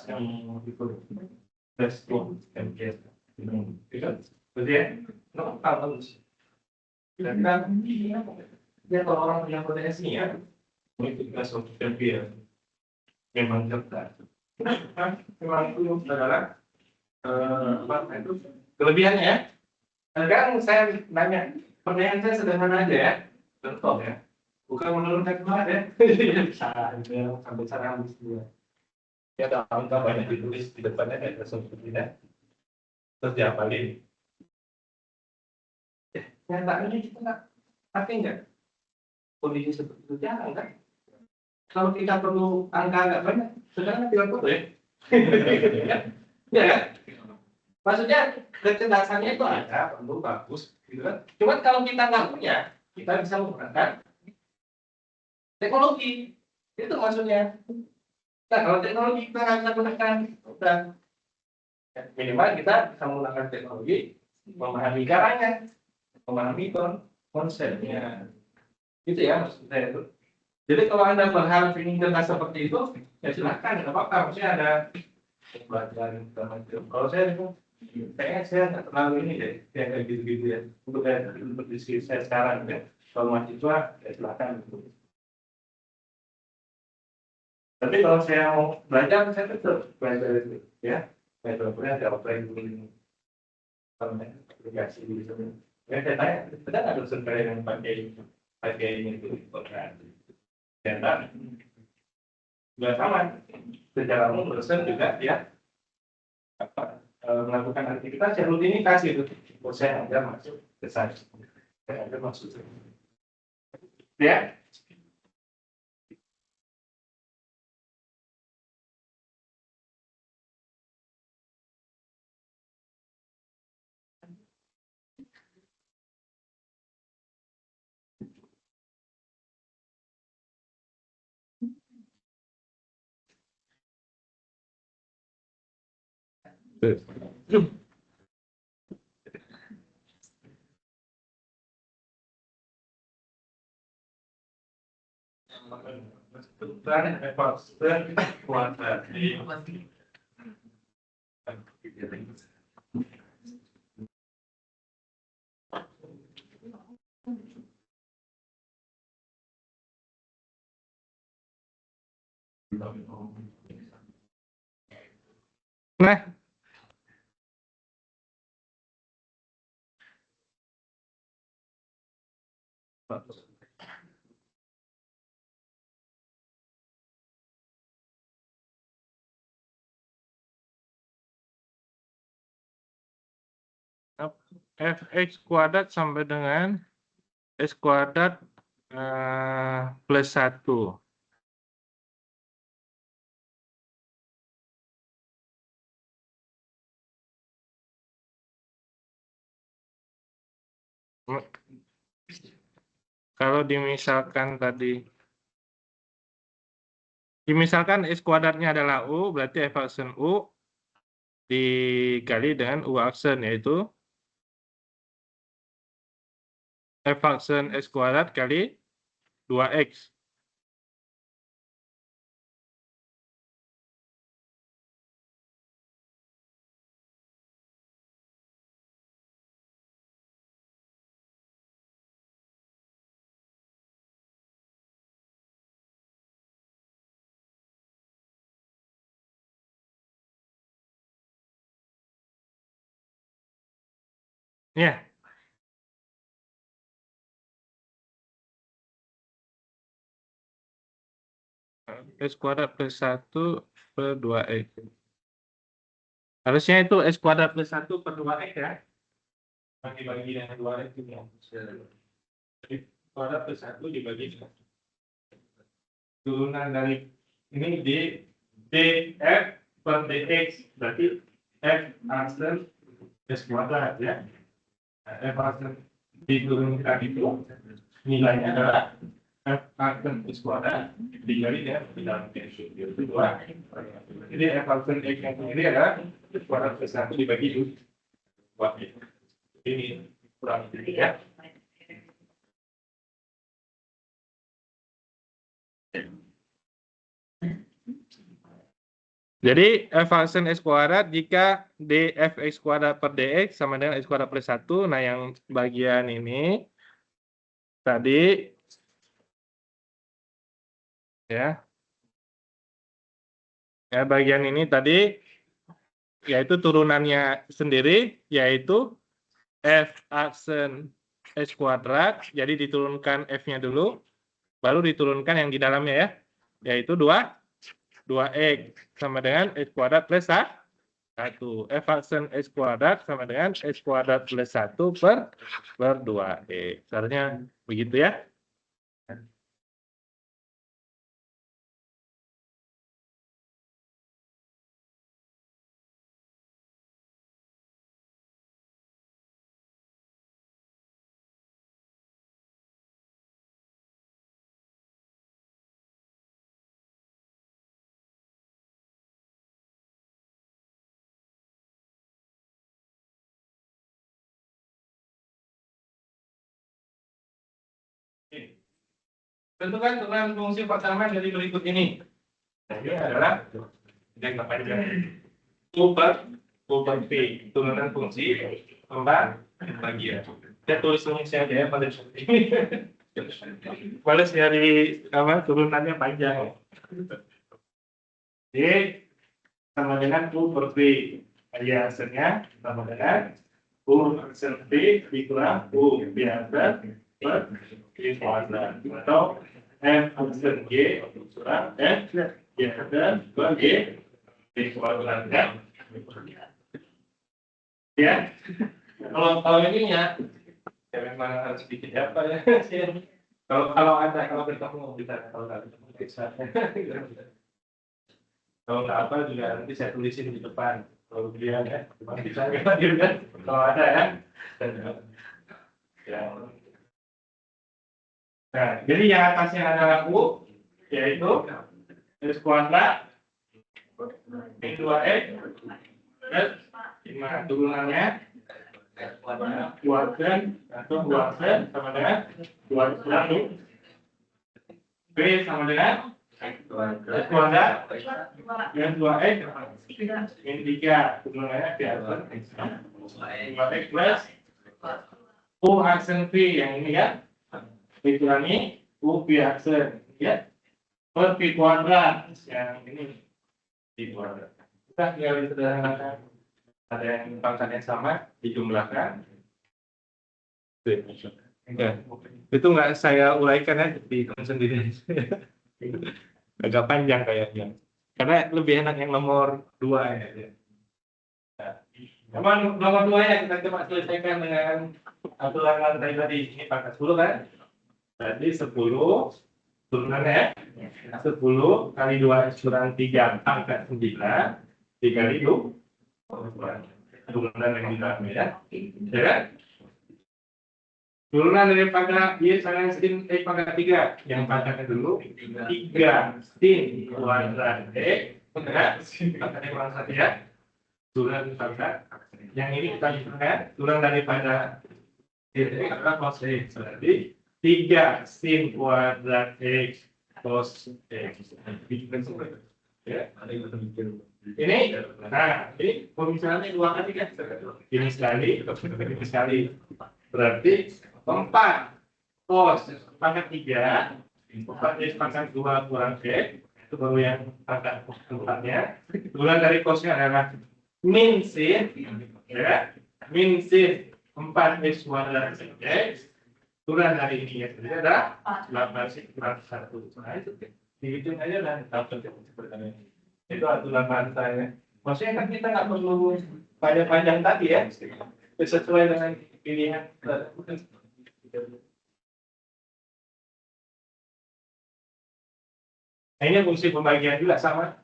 yang itu respon MPS. Berarti ya, no, bagus. Dan kan, dia kalau orang punya potensi ya, itu suatu ya, memang cerdas. Memang itu adalah apa itu kelebihannya ya. Sekarang saya nanya, pertanyaan saya sederhana aja ya, contoh ya, bukan menurunkan semangat ya, bisa sampai cara habis dia. Ya angka banyak ditulis di depannya kayak seperti ini, terus diapalin. Nyatanya kita nggak pakai nggak kondisi seperti itu jarang kan? Kalau kita perlu angka agak banyak, sekarang tinggal foto ya. Ya kan? Maksudnya kecerdasannya itu ada, perlu bagus, gitu kan? Cuman kalau kita nggak punya, kita bisa menggunakan teknologi. Itu maksudnya. Nah, kalau teknologi kita nggak bisa gunakan, udah minimal kita bisa menggunakan teknologi, memahami caranya, memahami konsepnya. Itu ya maksud saya itu. Jadi kalau Anda berharap ingin cerdas seperti itu, ya silakan, nggak apa-apa. Maksudnya ada pelajaran macam. Kalau saya itu, kayaknya saya nggak terlalu ini deh, kayak gitu-gitu ya. Untuk diskusi saya sekarang ya. Kalau mahasiswa, ya silakan. Tapi kalau saya mau belajar, saya tetap belajar itu, ya. Saya contohnya ada offline dulu, aplikasi di sana. Ya saya tanya, ada nggak dosen saya yang pakai ini itu, ternyata juga sama. Secara umum dosen juga ya melakukan aktivitas yang rutinitas itu. Saya ada masuk ke sana, saya ada masuk ya. Nah, fx kuadrat sampai dengan x kuadrat plus 1. Kalau dimisalkan tadi, dimisalkan x kuadratnya adalah U, berarti f aksen U dikali dengan U aksen, yaitu f aksen x kuadrat kali 2x. Ya, x kuadrat plus 1 per 2x. Harusnya itu x kuadrat plus 1 per 2x ya. Bagi-bagi dengan 2x itu. Jadi kuadrat plus 1 dibagi turunan dari ini df per dx, berarti f aksen x kuadrat ya. F aksen diturunkan itu nilainya adalah f aksen x kuadrat dikali dengan bilangan x itu 2. Jadi f aksen x yang sendiri adalah x kuadrat plus 1 dibagi 2. Ini kurang lebih ya. Jadi f aksen x kuadrat jika dfx kuadrat per dx sama dengan x kuadrat plus 1. Nah, yang bagian ini tadi ya. Ya, bagian ini tadi yaitu turunannya sendiri yaitu f aksen x kuadrat. Jadi diturunkan f-nya dulu, baru diturunkan yang di dalamnya ya, yaitu 2x sama dengan x kuadrat plus 1. F aksen x kuadrat sama dengan x kuadrat plus 1 per 2x. Seharusnya begitu ya. Tentukan turunan fungsi pertama dari berikut ini. Nah, ini adalah jangka panjang. U per V. Turunan fungsi 4 bagian. Kita tulis rumusnya aja ya pada seperti ini. Males nyari apa turunannya panjang. D sama dengan U per V. Jadi hasilnya sama dengan U aksen V dikurang U biasa per V kuadrat atau F aksen G kurang F biasa per G V kuadrat ya. Kalau ininya ya memang harus sedikit apa ya. Kalau ketemu bisa kalau nggak ketemu bisa. Kalau nggak apa juga nanti saya tulisin di depan. Kalau dia ya, cuma bisa juga kalau ada ya. Ya. Nah, jadi yang atasnya adalah U, yaitu x kuadrat min 2x plus 5 turunannya kuadrat atau 2x sama dengan 2x B sama dengan x kuadrat dengan 2x min 3 turunannya biasa 2x plus U aksen V yang ini ya dikurangi U V aksen ya per V kuadrat yang ini V kuadrat. Kita tinggal disederhanakan, ada yang pangkatnya sama dijumlahkan. Ya. Itu nggak saya uraikan ya di sendiri. Agak panjang kayaknya. Karena lebih enak yang nomor 2 ya. Nah, nomor 2 ya kita coba selesaikan dengan aturan lantai tadi. Ini pangkat 10 kan? Berarti 10 turunannya 10 kali 2x kurang 3 pangkat 9 dikali 2 turunan yang di dalamnya ya. Ya kan? Turunan daripada y sama sin x pangkat 3 yang pangkatnya dulu 3 sin kuadrat x pangkatnya kurang 1 ya. Turunan pangkat yang ini kita lihat turunan daripada sin x adalah cos x berarti 3 sin kuadrat x cos x. Ya, ini, nah, ini pemisahannya 2 kali kan? Ini sekali, ini sekali. Berarti 4 cos pangkat 3, 4 x pangkat 2 kurang x, itu baru yang pangkat 4-nya. Turunan dari cosnya adalah min sin, ya, min sin 4x kuadrat x. Turunan dari ini ya, jadi ada 8 kurang 1. Nah, itu dihitung aja dan dapat seperti ini. Itu aturan rantai. Maksudnya kan kita nggak perlu panjang-panjang tadi ya, sesuai dengan pilihan. Nah, ini fungsi pembagian juga sama.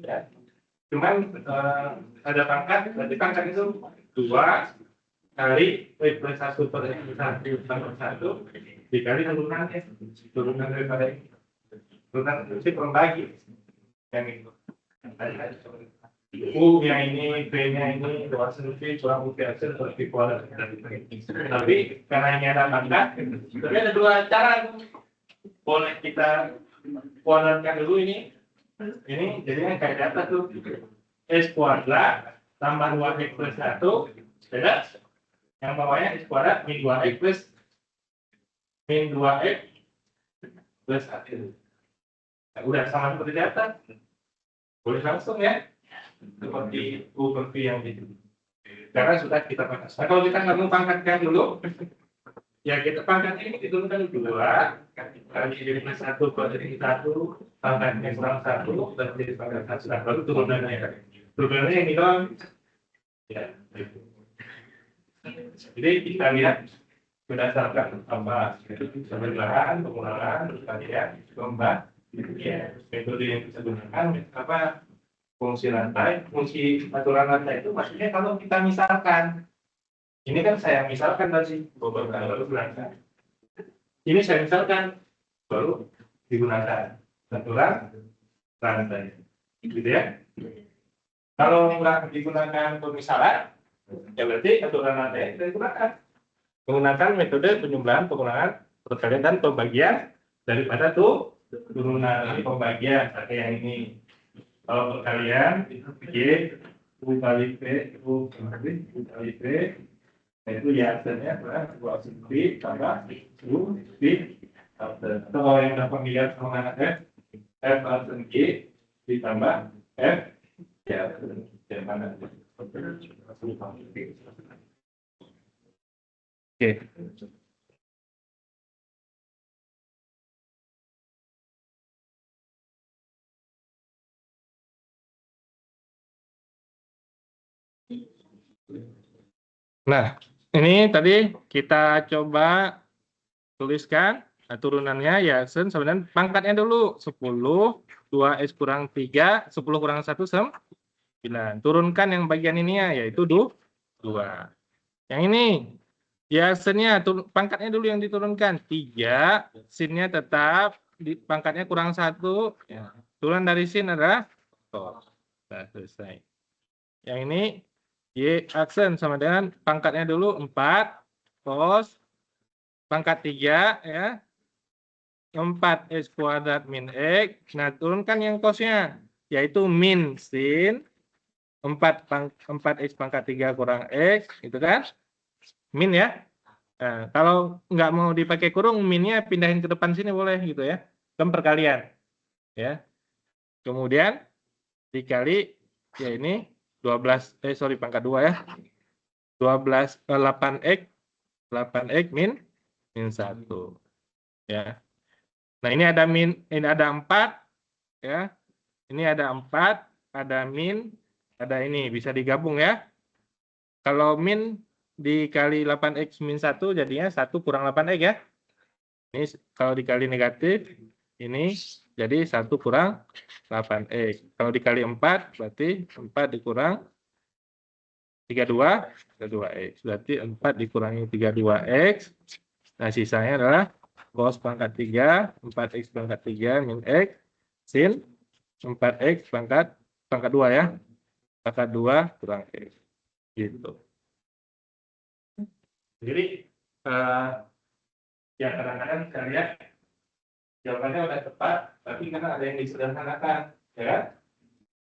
Ya. Cuman ada pangkat, berarti pangkat itu 2 kali plus 1 per 1 dikali turunannya, turunan daripada ini, turunan fungsi pembagi yang itu. U nya ini, V nya ini, 2 V kurang U V aksen per V kuadrat. Tapi karena ini ada pangkat, tapi ada 2 cara. Boleh kita kuadratkan dulu ini Ini jadinya kayak data tuh. X kuadrat tambah 2x plus 1 beda. Yang bawahnya x kuadrat min 2x plus min 2x plus 1. Nah, udah sama seperti data. Boleh langsung ya. Seperti U per V yang itu. Karena sudah kita pangkat. Nah, kalau kita nggak mau pangkatkan dulu, ya kita pangkat ini diturunkan 2 kali jadi plus 1 kuadrat 1 pangkatnya kurang 1 dan jadi pangkat 1. Nah, baru turunannya. Turunannya ini doang. Ya. Jadi kita lihat berdasarkan apa sebelahan, pengulangan, terus kita lihat lomba. Ya, metode yang kita gunakan apa fungsi rantai, fungsi aturan rantai itu maksudnya kalau kita misalkan, ini kan saya misalkan tadi beberapa baru berangkat. Ini saya misalkan baru digunakan aturan rantai, gitu ya. Kalau nggak digunakan pemisalan, ya berarti aturan rantai tidak digunakan. Menggunakan metode penjumlahan, pengulangan, perkalian dan pembagian daripada turunan pembagian pakai yang ini. Kalau perkalian Y U kali P U kali P, itu ya hasilnya adalah 2 V tambah U V. Atau kalau yang udah pemilihan sama F langsung G ditambah F ya mana. Oke. Nah, ini tadi kita coba tuliskan turunannya ya, sebenarnya pangkatnya dulu 10, 2x kurang 3, 10 kurang 1 9. Turunkan yang bagian ini ya, yaitu 2. Yang ini ya sinnya pangkatnya dulu yang diturunkan 3, sinnya tetap di pangkatnya kurang 1 ya. Turunan dari sin adalah cos. Nah, selesai. Yang ini Y aksen sama dengan pangkatnya dulu 4 cos pangkat 3 ya. 4x kuadrat min x. Nah, turunkan yang cosnya yaitu min sin 4x pangkat 3 kurang x, itu kan? Min ya. Nah, kalau nggak mau dipakai kurung, minnya pindahin ke depan sini boleh gitu ya. Kan perkalian. Ya. Kemudian dikali ya ini 12 pangkat 2 ya. 8x min 1 ya. Nah, ini ada ini ada 4 ya. Ini ada 4, ada min, ada ini bisa digabung ya. Kalau min dikali 8x min 1 jadinya 1 kurang 8x ya. Ini kalau dikali negatif ini jadi 1 kurang 8x. Kalau dikali 4 berarti 4 dikurang 32x. Berarti 4 dikurangi 32x. Nah, sisanya adalah cos pangkat 3, 4x pangkat 3 min x, sin 4x pangkat 2 ya. Pangkat 2 kurang x. Gitu. Jadi, ya kadang-kadang kita lihat jawabannya udah tepat, tapi karena ada yang disederhanakan, ya kan?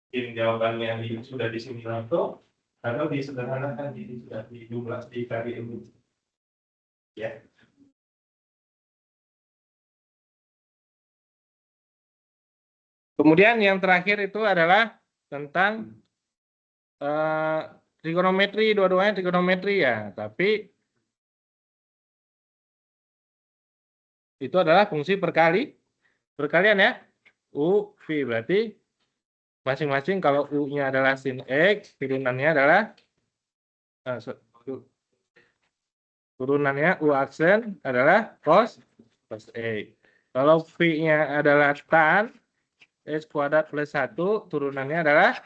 Mungkin jawabannya sudah di sini langsung, atau disederhanakan, jadi sudah dijumlah dikali ini. Ya. Kemudian yang terakhir itu adalah tentang trigonometri, dua-duanya trigonometri ya, tapi itu adalah fungsi perkalian ya. U, V berarti masing-masing kalau U-nya adalah sin X, turunannya adalah U aksen adalah cos X. Kalau V-nya adalah tan X kuadrat plus 1, turunannya adalah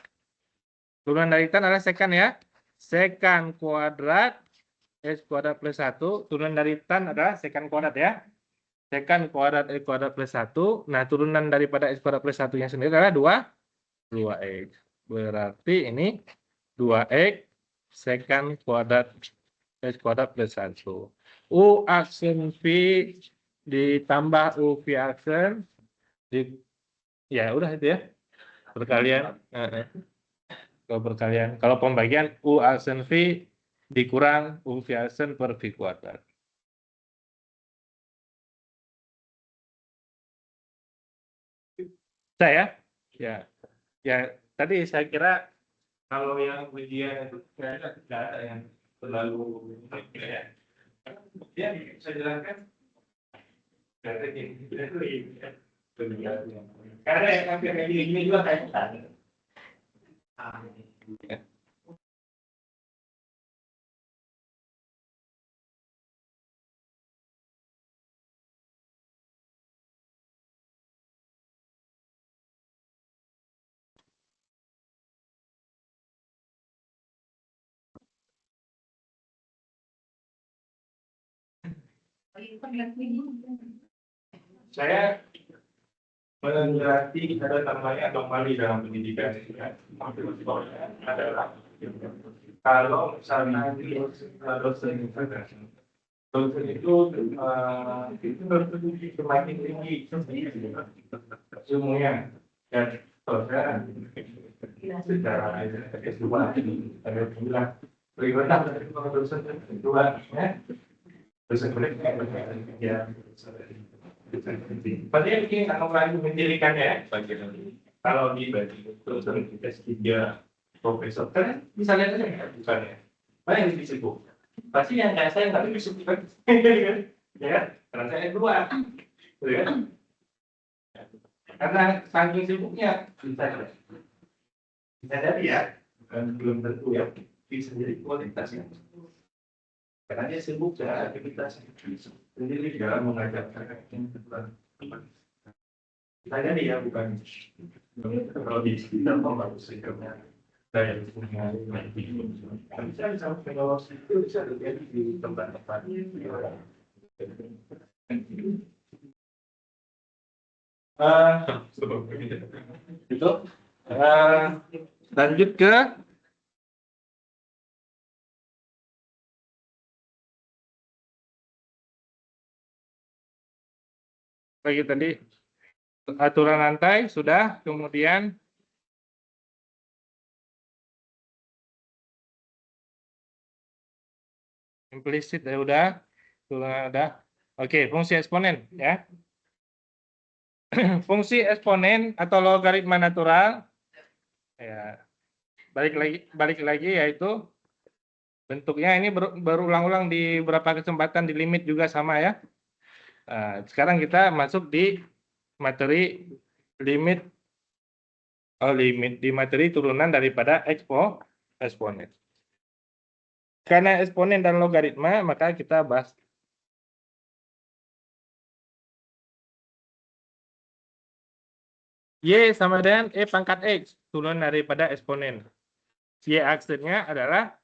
turunan dari tan adalah sekan ya. Sekan kuadrat X kuadrat plus 1, turunan dari tan adalah sekan kuadrat ya. Sekan kuadrat X kuadrat plus 1. Nah, turunan daripada X kuadrat plus 1-nya sendiri adalah 2x. Berarti ini 2x sekan kuadrat X kuadrat plus 1. U aksen V ditambah U V aksen. Ya, udah itu ya. Perkalian. Kalau perkalian. Kalau pembagian U aksen V dikurang U V aksen per V kuadrat. Saya? Ya. Ya, tadi saya kira kalau yang ujian itu kayaknya tidak ada yang terlalu ya. Dia saya jelaskan karena yang hampir kayak gini juga kayak saya mengerti ada namanya anomali dalam pendidikan adalah kalau misalnya dosen itu semakin tinggi ilmunya dan dosen secara S2 ada bilang bagaimana dosen S2 ya dosen mereka ya padahal ini anomali mendirikannya kalau dibagi dosen S3 profesor kan bisa lihat aja bukannya mana yang lebih sibuk pasti yang kayak saya tapi bisa sibuk ya kan karena saya dua ya kan karena saking sibuknya bisa jadi ya bukan belum tentu ya bisa jadi kualitasnya karena dia sibuk dengan aktivitas sendiri dalam mengajarkan kita jadi ya bukan kalau di kita bagus sikapnya saya punya bisa evaluasi itu bisa terjadi di tempat-tempat itu lanjut ke bagi tadi aturan lantai sudah, kemudian implisit ya udah, Oke, fungsi eksponen ya. Fungsi eksponen atau logaritma natural ya. Balik lagi yaitu bentuknya ini berulang-ulang di beberapa kesempatan di limit juga sama ya. Nah, sekarang kita masuk di materi limit di materi turunan daripada eksponen. Karena eksponen dan logaritma, maka kita bahas Y sama dengan E pangkat X, turunan daripada eksponen. Y aksennya adalah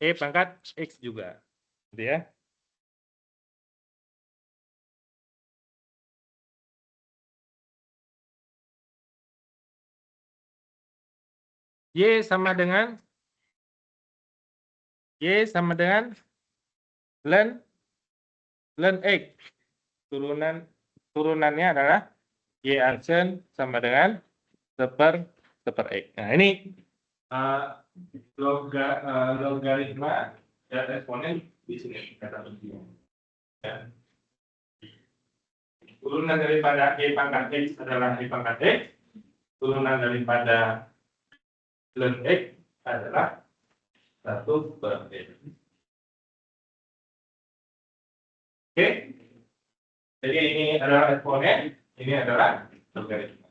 E pangkat X juga. Gitu ya. Y sama dengan ln X. Turunannya adalah Y aksen sama dengan seper X. Nah, ini logaritma dan eksponen di sini kata kuncinya. Ya. Turunan daripada E pangkat X adalah E pangkat X. Turunan daripada ln X adalah 1/X. Oke. Jadi ini adalah eksponen, ini adalah logaritma.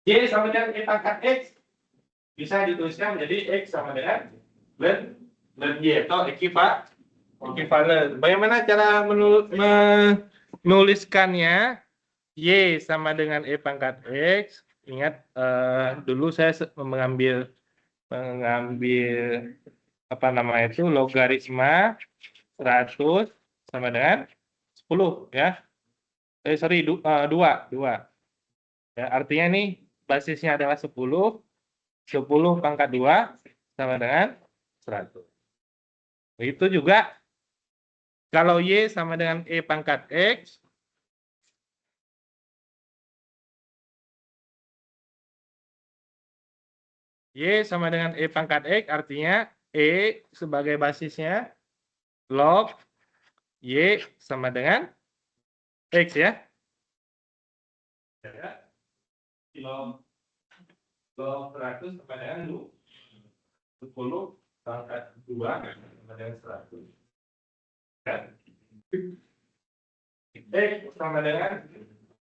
Y sama dengan E pangkat X bisa dituliskan menjadi X sama dengan ln Y atau ekivalen. Bagaimana cara menuliskannya? Y sama dengan E pangkat X. Ingat dulu saya mengambil apa namanya itu logaritma 100 sama dengan 10 ya. Sorry 2. Ya, artinya nih basisnya adalah 10 pangkat 2 sama dengan 100. Begitu juga kalau Y sama dengan E pangkat X, Y sama dengan E pangkat X, artinya E sebagai basisnya log Y sama dengan X ya. Log 100 sama dengan 10 pangkat 2 sama dengan 100. Ya. X sama dengan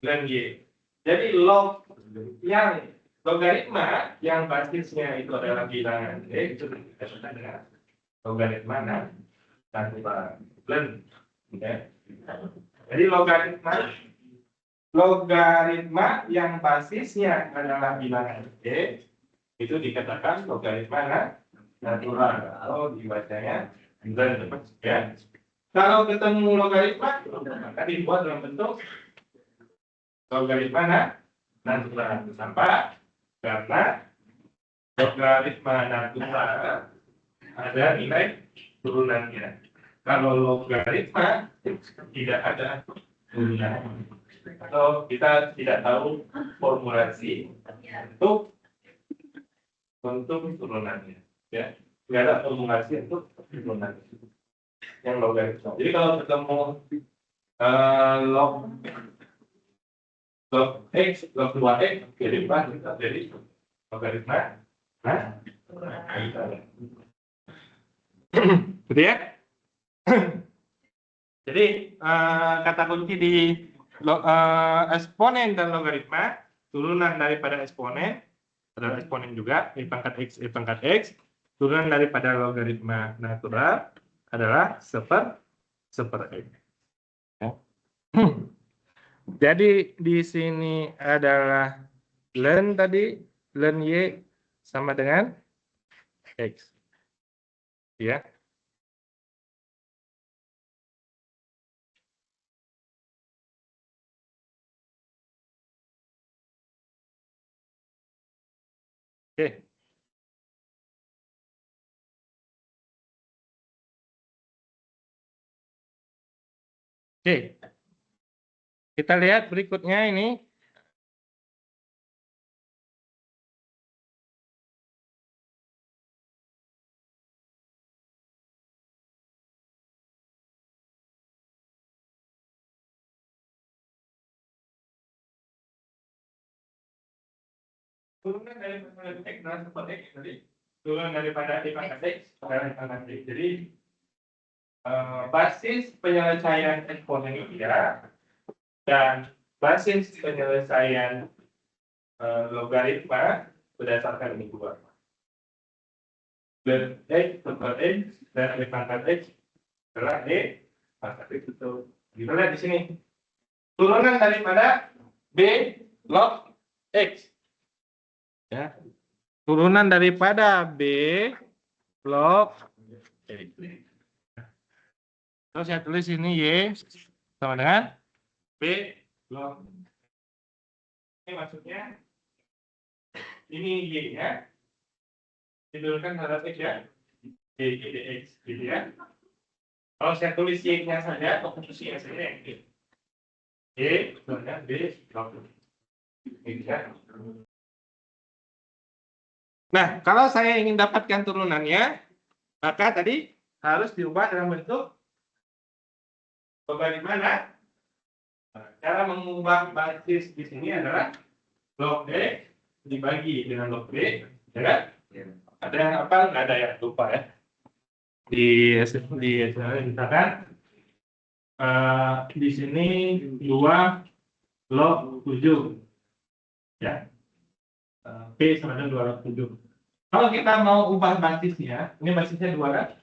ln Y. Jadi logaritma yang basisnya itu adalah bilangan X itu disebut dengan logaritma natural ln. Ya. Jadi logaritma yang basisnya adalah bilangan X itu dikatakan logaritma natural atau dibacanya ln. Ya. Kalau ketemu logaritma, maka dibuat dalam bentuk logaritma natural. Kenapa? Karena logaritma natural ada nilai turunannya. Kalau logaritma tidak ada turunan. Atau kita tidak tahu formulasi untuk turunannya. Ya, tidak ada formulasi untuk turunannya. Yang logaritma. Jadi kalau ketemu log X, log 2X, jadi logaritma. Gitu ya. Jadi kata kunci di eksponen dan logaritma, turunan daripada eksponen adalah eksponen juga, E pangkat X, E pangkat X. Turunan daripada logaritma natural adalah seper X. Ya. Jadi di sini adalah ln tadi, ln Y sama dengan X. Ya. Oke. Oke. Kita lihat berikutnya ini. Turunan daripada X adalah seperti X tadi. Turunan daripada E pangkat X adalah E pangkat X. Jadi basis penyelesaian eksponensial dan basis penyelesaian logaritma berdasarkan ini dua. Dan X seper X dan E pangkat X adalah E pangkat X itu. Kita lihat di sini. Turunan daripada B log X. Ya. Turunan daripada B log X. Terus saya tulis ini Y sama dengan B log. Ini maksudnya ini Y ya. Diturunkan terhadap X ya. Y dx gitu ya. Kalau saya tulis Y-nya saja, posisinya saja yang Y. Y sama dengan B log. Gitu ya. Nah, kalau saya ingin dapatkan turunannya, maka tadi harus diubah dalam bentuk logaritma. Cara mengubah basis di sini adalah log X dibagi dengan log B, ya kan? Ada yang apa? Nggak ada ya, lupa ya. Misalkan di sini 2 log 7, ya. P sama dengan 2 log 7. Kalau kita mau ubah basisnya, ini basisnya 2 kan?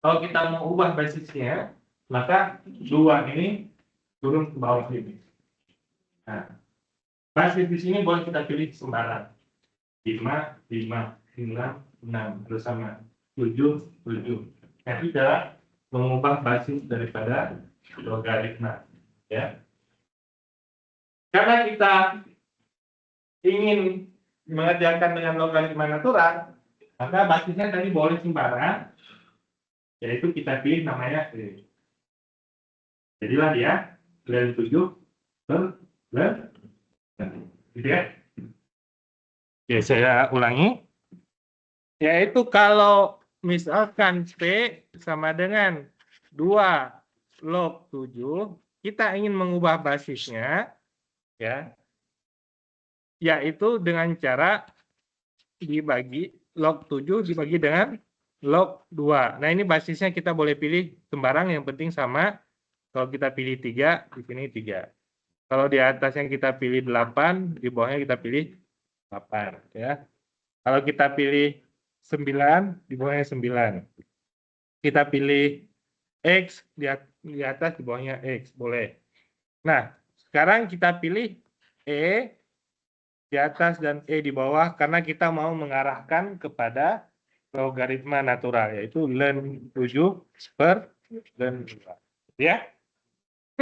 Kalau kita mau ubah basisnya, maka 2 ini turun ke bawah ini. Nah, basis di sini boleh kita pilih sembarang. 5, 5, 6, 6, bersama 7, 7. Nah, itu adalah mengubah basis daripada logaritma. Ya. Karena kita ingin mengerjakan dengan logaritma natural, maka basisnya tadi boleh sembarang, yaitu kita pilih namanya E. Jadilah dia ln 7 per ln 6. Gitu ya. Oke, saya ulangi. Yaitu kalau misalkan P sama dengan 2 log 7, kita ingin mengubah basisnya, ya, yaitu dengan cara dibagi log 7 dibagi dengan log 2. Nah, ini basisnya kita boleh pilih sembarang, yang penting sama. Kalau kita pilih 3, di sini 3. Kalau di atasnya kita pilih 8, di bawahnya kita pilih 8. Ya. Kalau kita pilih 9, di bawahnya 9. Kita pilih X, di atas, di bawahnya X. Boleh. Nah, sekarang kita pilih E di atas dan E di bawah, karena kita mau mengarahkan kepada logaritma natural, yaitu ln 7 per ln 2. Ya.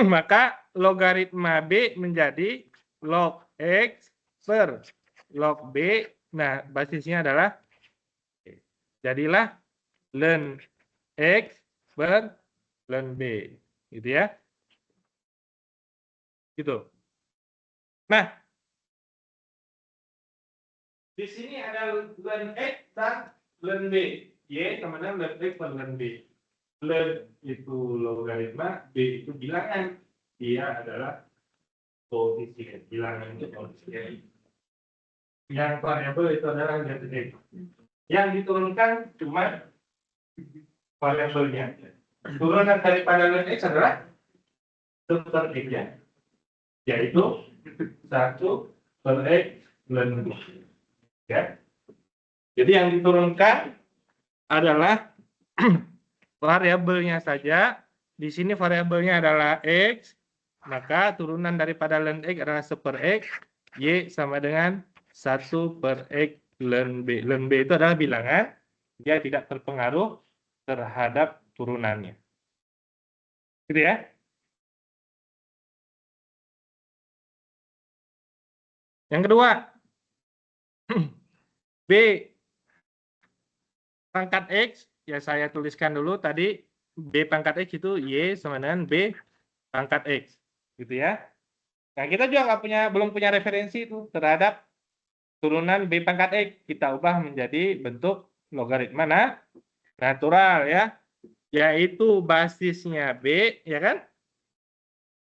Maka logaritma B menjadi log X per log B. Nah, basisnya adalah E. Jadilah ln X per ln B. Gitu ya. Gitu. Nah, di sini ada ln X dan ln B. Y sama dengan ln X per ln B. Ln itu logaritma, B itu bilangan. Dia adalah koefisien. Bilangan itu koefisien. Yang variabel itu adalah X. Yang diturunkan cuma variabelnya. Turunan daripada ln X adalah super X ya. Yaitu 1 per X ln B. Ya. Jadi yang diturunkan adalah variabelnya saja. Di sini variabelnya adalah X, maka turunan daripada ln X adalah 1 per X, Y sama dengan 1 per X ln B. Ln B itu adalah bilangan, dia tidak terpengaruh terhadap turunannya. Gitu ya. Yang kedua, B pangkat X, ya saya tuliskan dulu tadi, B pangkat X itu Y sama dengan B pangkat X. Gitu ya. Nah, kita juga belum punya referensi itu terhadap turunan B pangkat X. Kita ubah menjadi bentuk logaritma natural ya. Yaitu basisnya B, ya kan?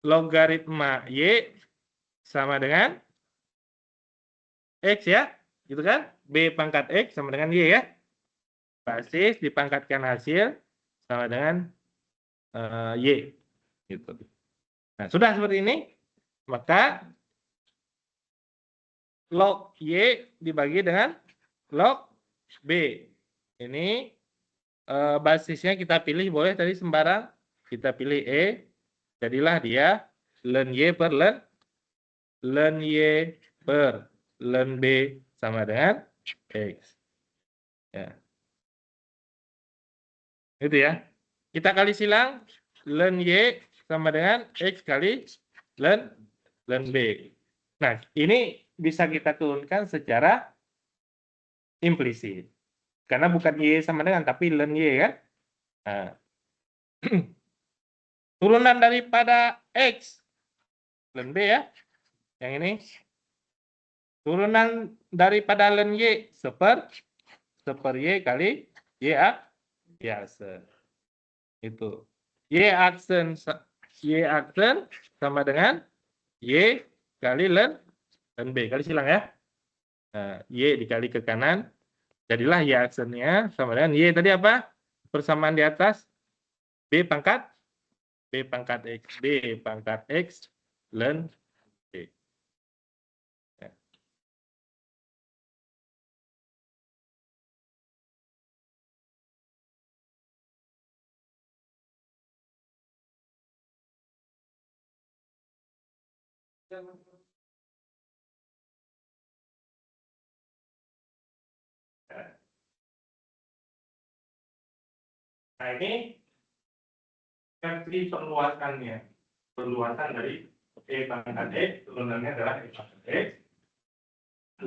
Logaritma Y sama dengan X ya. Gitu kan? B pangkat X sama dengan Y ya. Basis dipangkatkan hasil sama dengan Y. Gitu. Nah, sudah seperti ini, maka log Y dibagi dengan log B. Ini basisnya kita pilih, boleh tadi sembarang. Kita pilih E, jadilah dia ln Y per ln Y per ln B sama dengan X. Ya. Itu ya. Kita kali silang, ln Y sama dengan X kali ln B. Nah, ini bisa kita turunkan secara implisit. Karena bukan Y sama dengan, tapi ln Y kan. Nah. Turunan daripada X, ln B ya. Yang ini. Turunan daripada ln Y, 1 per Y kali Y aksen. Itu. Y aksen sama dengan Y kali ln B. Kali silang ya. Nah, Y dikali ke kanan. Jadilah Y aksennya sama dengan Y tadi apa? Persamaan di atas. B pangkat X. B pangkat X ln B. Ya. Nah, ini versi perluasannya. Perluasan dari E pangkat X, turunannya adalah E pangkat X.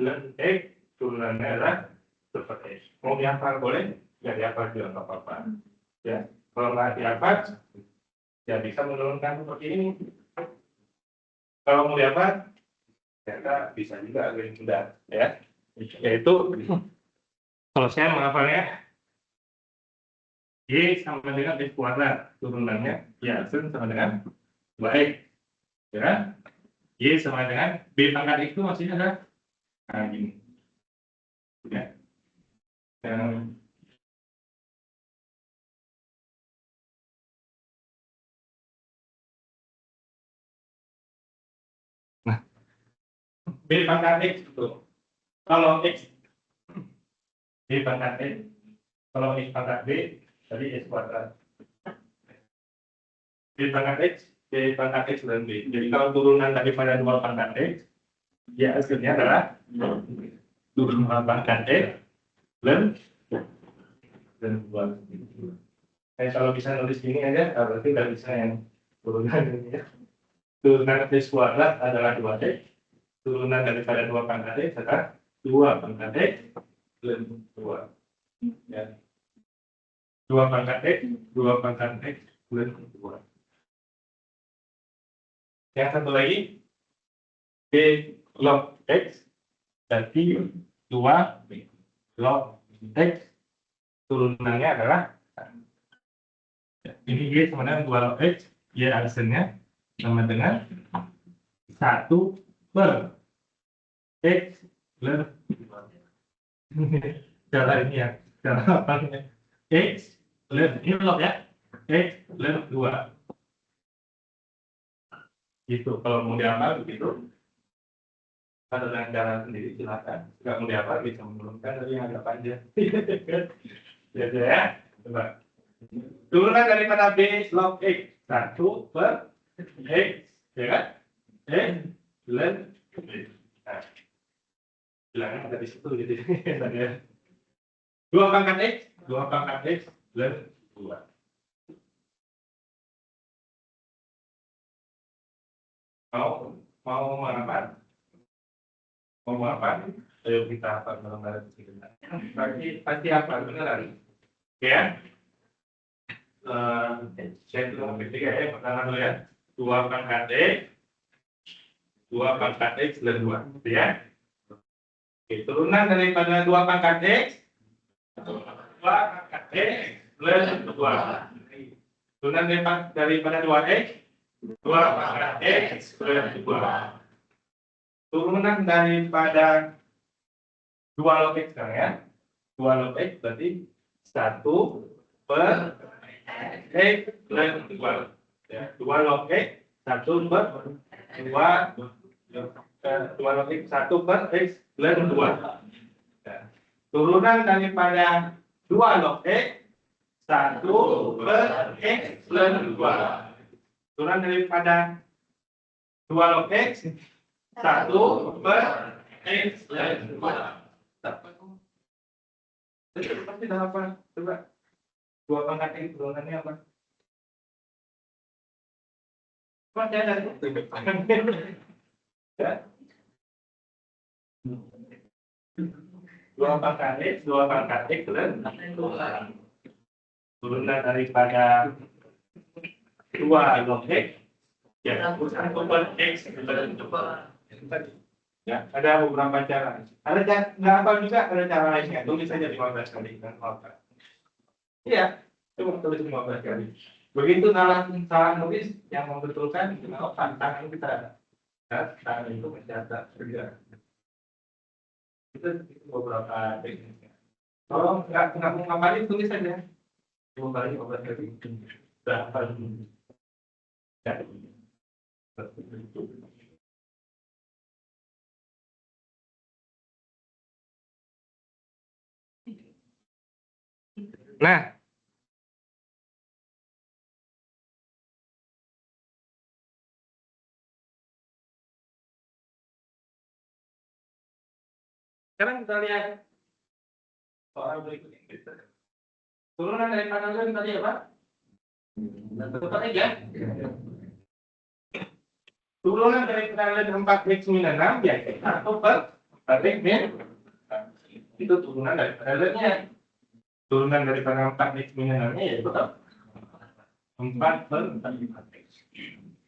Ln X, turunannya adalah 1 per X. Mau dihafal boleh? Ya dihafal juga nggak apa-apa. Ya, kalau nggak dihafal, ya bisa menurunkan seperti ini. Kalau mau dihafal, ternyata bisa juga lebih mudah. Ya, yaitu Kalau saya menghafalnya Y sama dengan X kuadrat, turunannya ya sama dengan 2X, ya kan? Y sama dengan B pangkat X itu maksudnya adalah gini, ya. Nah, B pangkat X itu kalau X B pangkat X, kalau X pangkat B tadi X kuadrat. B pangkat X dan B. Jadi kalau turunan daripada 2 pangkat X, ya hasilnya adalah 2 pangkat X dan 2. Kalau bisa nulis gini aja, berarti nggak bisa yang turunan ini ya. Turunan X kuadrat adalah 2X, turunan daripada 2 pangkat X adalah 2 pangkat X dan 2. Ya. 2 pangkat X, 2 pangkat X dan 2. Yang satu lagi, B log X, jadi 2 log X, turunannya adalah, ini Y sama dengan 2 log X, Y aksennya sama dengan 1 per X plus 2. Cara ini ya, cara apa namanya? X plus, ini log ya, X plus 2. Gitu, kalau mau dihafal begitu, atau dengan cara sendiri silakan. Nggak mau dihafal bisa menurunkan, tapi yang agak panjang. Ya, coba. Turunan daripada B log X 1 per X, ya kan? X plus B. Nah, bilangnya ada di situ gitu. 2 pangkat X, 2 pangkat X plus 2. Mau apa? Mau apa? Ayo kita apa bareng-bareng sebentar. Pasti apa beneran? Ya. Saya tulis ketiga ya, pertama dulu ya. 2 pangkat X, 2 pangkat X dan 2, gitu ya. Oke, turunan daripada 2 pangkat X, 2 pangkat X plus 2. Turunan daripada 2X, 2 pangkat X plus 2. Turunan daripada 2 log X sekarang ya. 2 log X berarti 1 per X plus 2. Ya, 2 log X, 1 per 2. 2 log X, 1 per X plus 2. Ya. Turunan daripada 2 log X, 1 per X plus 2. Turunan daripada 2 log X, 1 per X plus 2. Pasti dah apa? Coba. 2 pangkat X turunannya apa? Apa ada? Ya. 2 pangkat X, 2 pangkat X plus 2. Turunan daripada 2 log X, ya, 1 per X plus 2. Ya, ada beberapa cara. Ada cara nggak apa juga, ada cara lainnya. Tulis saja 15 kali kan apa? Iya, coba tulis 15 kali. Begitu salah nulis yang membetulkan tangan kita. Ya, tangan itu mencatat juga. Itu beberapa tekniknya. Kalau nggak mau ngapalin tulis saja. 2 kali 15 kali. Sudah hafal. Ya. Nah, sekarang kita lihat soal berikutnya. Turunan dari pangkat tadi apa? Tempat aja. Turunan dari pangkat 4x min 6 ya 1 per 4x min. Itu turunan dari pangkatnya. Turunan daripada 4x min 6-nya ya itu 4 per 4x.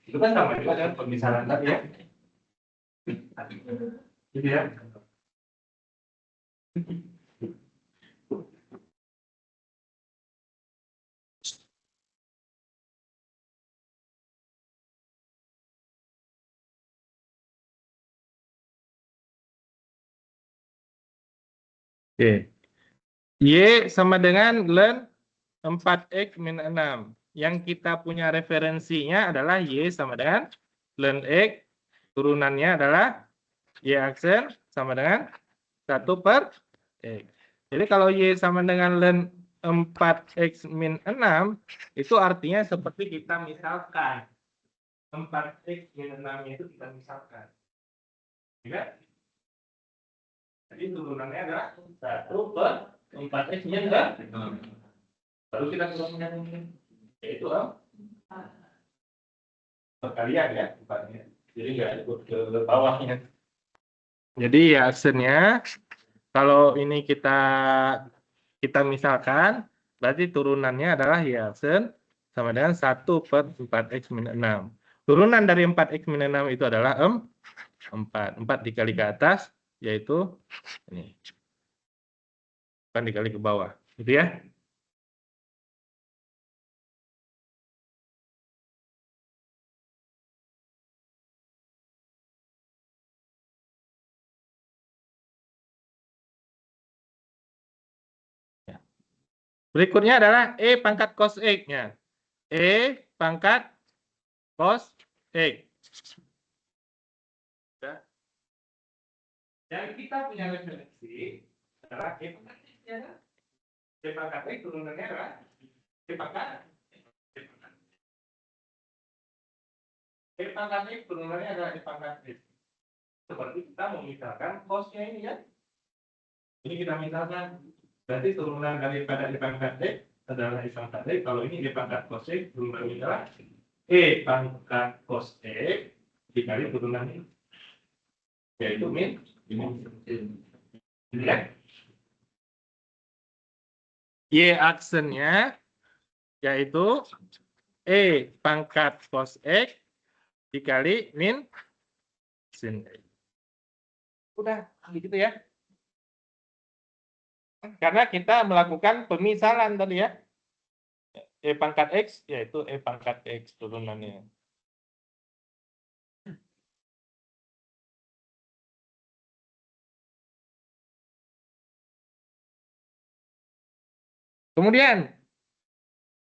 Itu kan sama juga dengan pemisahan tadi ya. Gitu ya. Oke. Y sama dengan ln 4x min 6. Yang kita punya referensinya adalah Y sama dengan ln X. Turunannya adalah Y aksen sama dengan 1 per X. Jadi kalau Y sama dengan ln 4x min 6, itu artinya seperti kita misalkan. 4x min 6 itu kita misalkan. Ya? Jadi turunannya adalah 1 per 4x min 6. Lalu kita turunkan ini. Yaitu perkalian ya. Jadi nggak ikut ke bawahnya. Jadi ya aksennya, kalau ini kita misalkan, berarti turunannya adalah ya aksen sama dengan 1 per 4x min 6. Turunan dari 4x min 6 itu adalah 4. 4 dikali ke atas, yaitu ini. Bukan dikali ke bawah. Gitu ya. Berikutnya adalah E pangkat cos X-nya. E pangkat cos X. Dan kita punya referensi adalah E pangkat X-nya. E pangkat X turunannya adalah E pangkat X turunannya adalah E pangkat X. Seperti kita memisahkan cos-nya ini ya. Ini kita misalkan. Berarti turunan daripada E pangkat X adalah E pangkat X. Kalau ini E pangkat cos X, turunannya adalah E pangkat cos X dikali turunan ini. Yaitu min. Ini ya. Y aksennya yaitu E pangkat cos X dikali min sin X. Udah, gitu ya. Karena kita melakukan pemisalan tadi ya. E pangkat X yaitu E pangkat X turunannya. Kemudian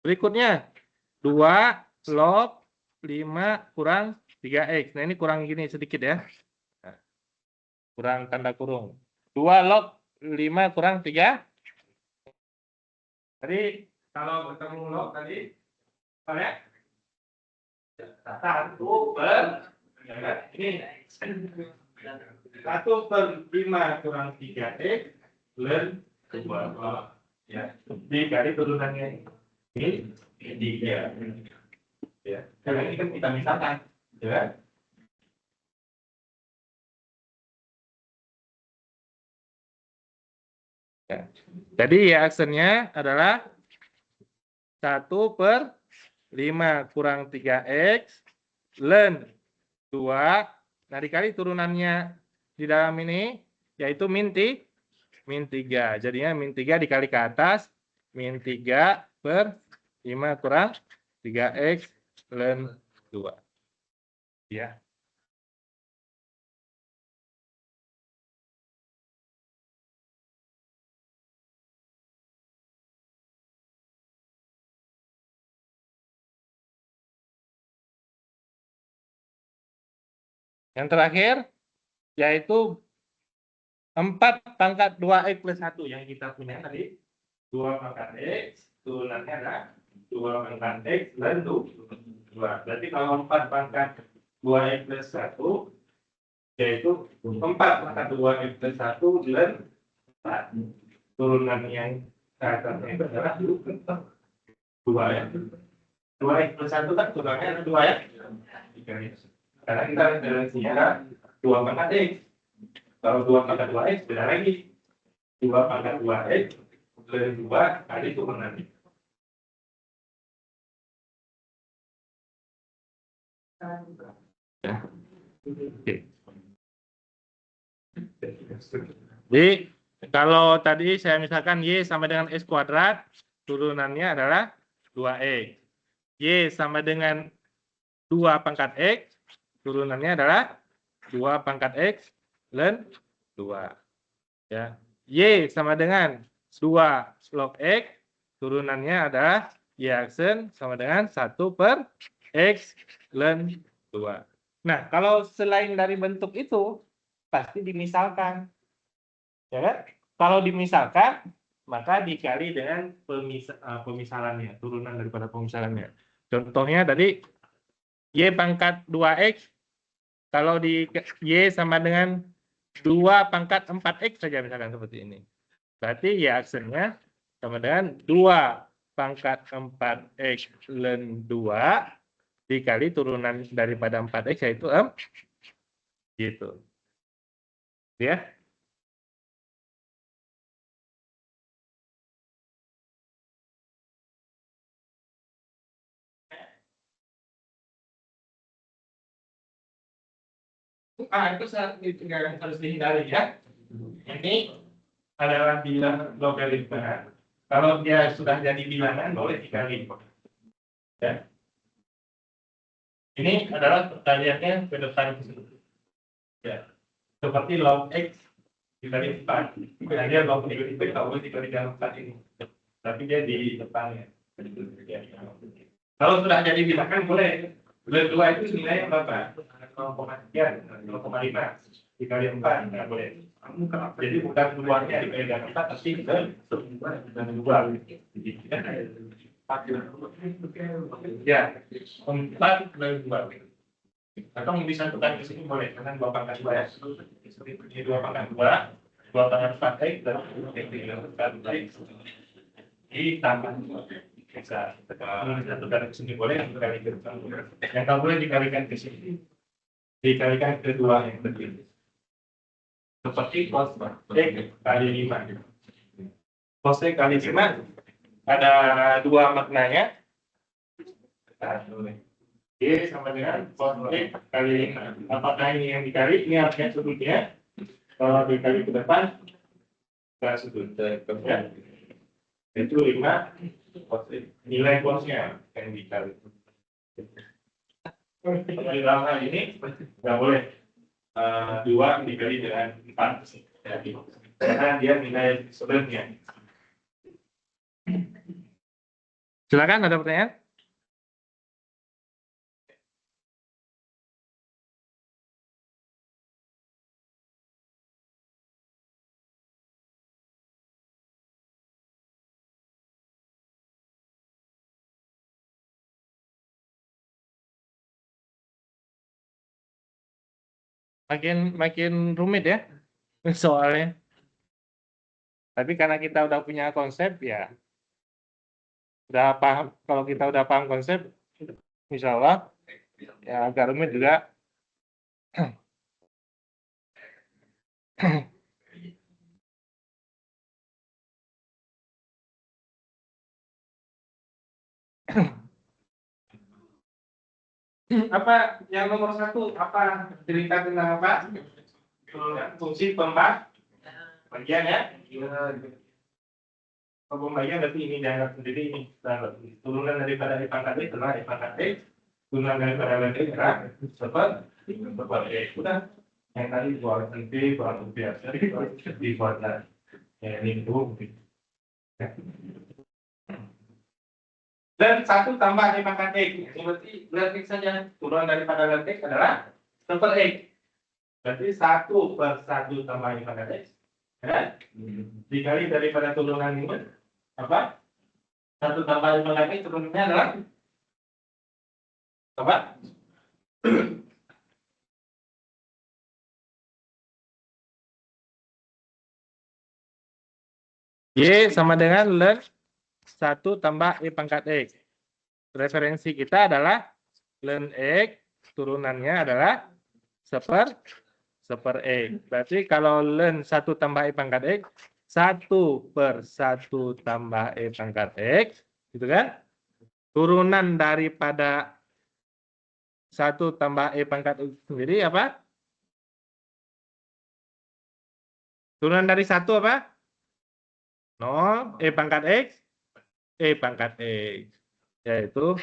berikutnya 2 log 5 kurang 3x. Nah ini kurang gini sedikit ya. Nah, kurang tanda kurung. 2 log 5 kurang 3. Tadi kalau bertemu log tadi apa ya? 1 per ini 1 per 5 kurang 3x ln 2 ya. Dikali turunannya ini 3. Ya. Karena ini kan kita misalkan, ya. Ya. Jadi ya aksennya adalah 1 per 5 kurang 3x ln 2. Nah dikali turunannya di dalam ini yaitu min 3. Jadinya min 3 dikali ke atas min 3 per 5 kurang 3x ln 2. Ya. Yang terakhir yaitu 4 pangkat 2x plus 1 yang kita punya tadi. 2 pangkat x turunannya adalah 2 pangkat x ln 2. Berarti kalau 4 pangkat 2x plus 1 yaitu 4 pangkat 2x plus 1 ln 4. Turunan yang ke atasnya itu adalah 2 ya. 2x plus 1 kan turunannya ada 2 ya. Karena kita referensinya adalah 2 pangkat x. Kalau 2 pangkat 2x beda lagi. 2 pangkat 2x ln 2 kali turunannya. Ya. Oke. Jadi kalau tadi saya misalkan Y sama dengan X kuadrat, turunannya adalah 2X. Y sama dengan 2 pangkat X, turunannya adalah 2 pangkat X ln 2. Ya. Y sama dengan 2 log X, turunannya adalah Y aksen sama dengan 1 per X ln 2. Nah, kalau selain dari bentuk itu, pasti dimisalkan. Ya kan? Kalau dimisalkan, maka dikali dengan pemisalannya, turunan daripada pemisalannya. Contohnya tadi, Y pangkat 2X, kalau di Y sama dengan 2 pangkat 4X saja misalkan seperti ini. Berarti Y aksennya sama dengan 2 pangkat 4X ln 2 dikali turunan daripada 4X yaitu gitu. Ya. Itu yang harus dihindari ya. Ini adalah bilangan logaritma. Kalau dia sudah jadi bilangan boleh dikali. Ya. Ini adalah pertanyaannya ke depan. Ya. Seperti log X dikali 4. Nah, dia log X itu tidak boleh dikali dengan 4 ini. Tapi dia di depannya. Kalau sudah jadi bilangan boleh. Ln 2 itu nilainya berapa? 0,3, 0,5 dikali 4 nggak boleh. Jadi bukan keluarnya dikali dengan 4 tapi ke 2. Ya, 4 dan 2. Atau bisa tukar ke sini boleh, karena 2 pangkat 2 ya. Ini 2 pangkat 2, 2 pangkat 4X dan 4X. Ditambah. Bisa tukar ke sini boleh, yang dikali ke sini. Yang nggak boleh dikalikan ke sini. Dikalikan kedua yang tadi. Seperti cos X kali 5. Cos X kali 5 ada 2 maknanya. Y sama dengan cos X kali 5. Apakah ini yang dikali? Ini artinya sudutnya. Kalau dikali ke depan, ke sudut. Ya. Itu 5 cos X. Nilai cosnya yang dikali. Di dalam hal ini nggak boleh 2 dikali dengan 4 ya, karena dia nilai sebenarnya. Silakan, ada pertanyaan? Makin rumit ya soalnya. Tapi karena kita udah punya konsep ya, udah paham. Kalau kita udah paham konsep, insya Allah ya agak rumit juga. Apa yang nomor 1? Apa cerita tentang apa? Fungsi pembagian ya. Pembagian berarti ini dianggap sendiri ini turunan daripada E pangkat X adalah E pangkat X, turunan daripada ln X adalah seper X. Udah yang tadi buat nanti buat biasa dibuatlah ya ini itu. Dan 1 tambah E pangkat X. Ini berarti ln X saja. Turunan daripada ln X adalah seper X. Berarti 1 per 1 tambah E pangkat X. Ya? Dikali daripada turunan ini apa? 1 tambah E pangkat X turunannya adalah apa? Y sama dengan ln 1 tambah E pangkat X. Referensi kita adalah ln X turunannya adalah seper X. Berarti kalau ln 1 tambah E pangkat X, 1 per 1 tambah E pangkat X, gitu kan? Turunan daripada 1 tambah E pangkat X sendiri apa? Turunan dari 1 apa? 0, E pangkat X, E pangkat X. Yaitu,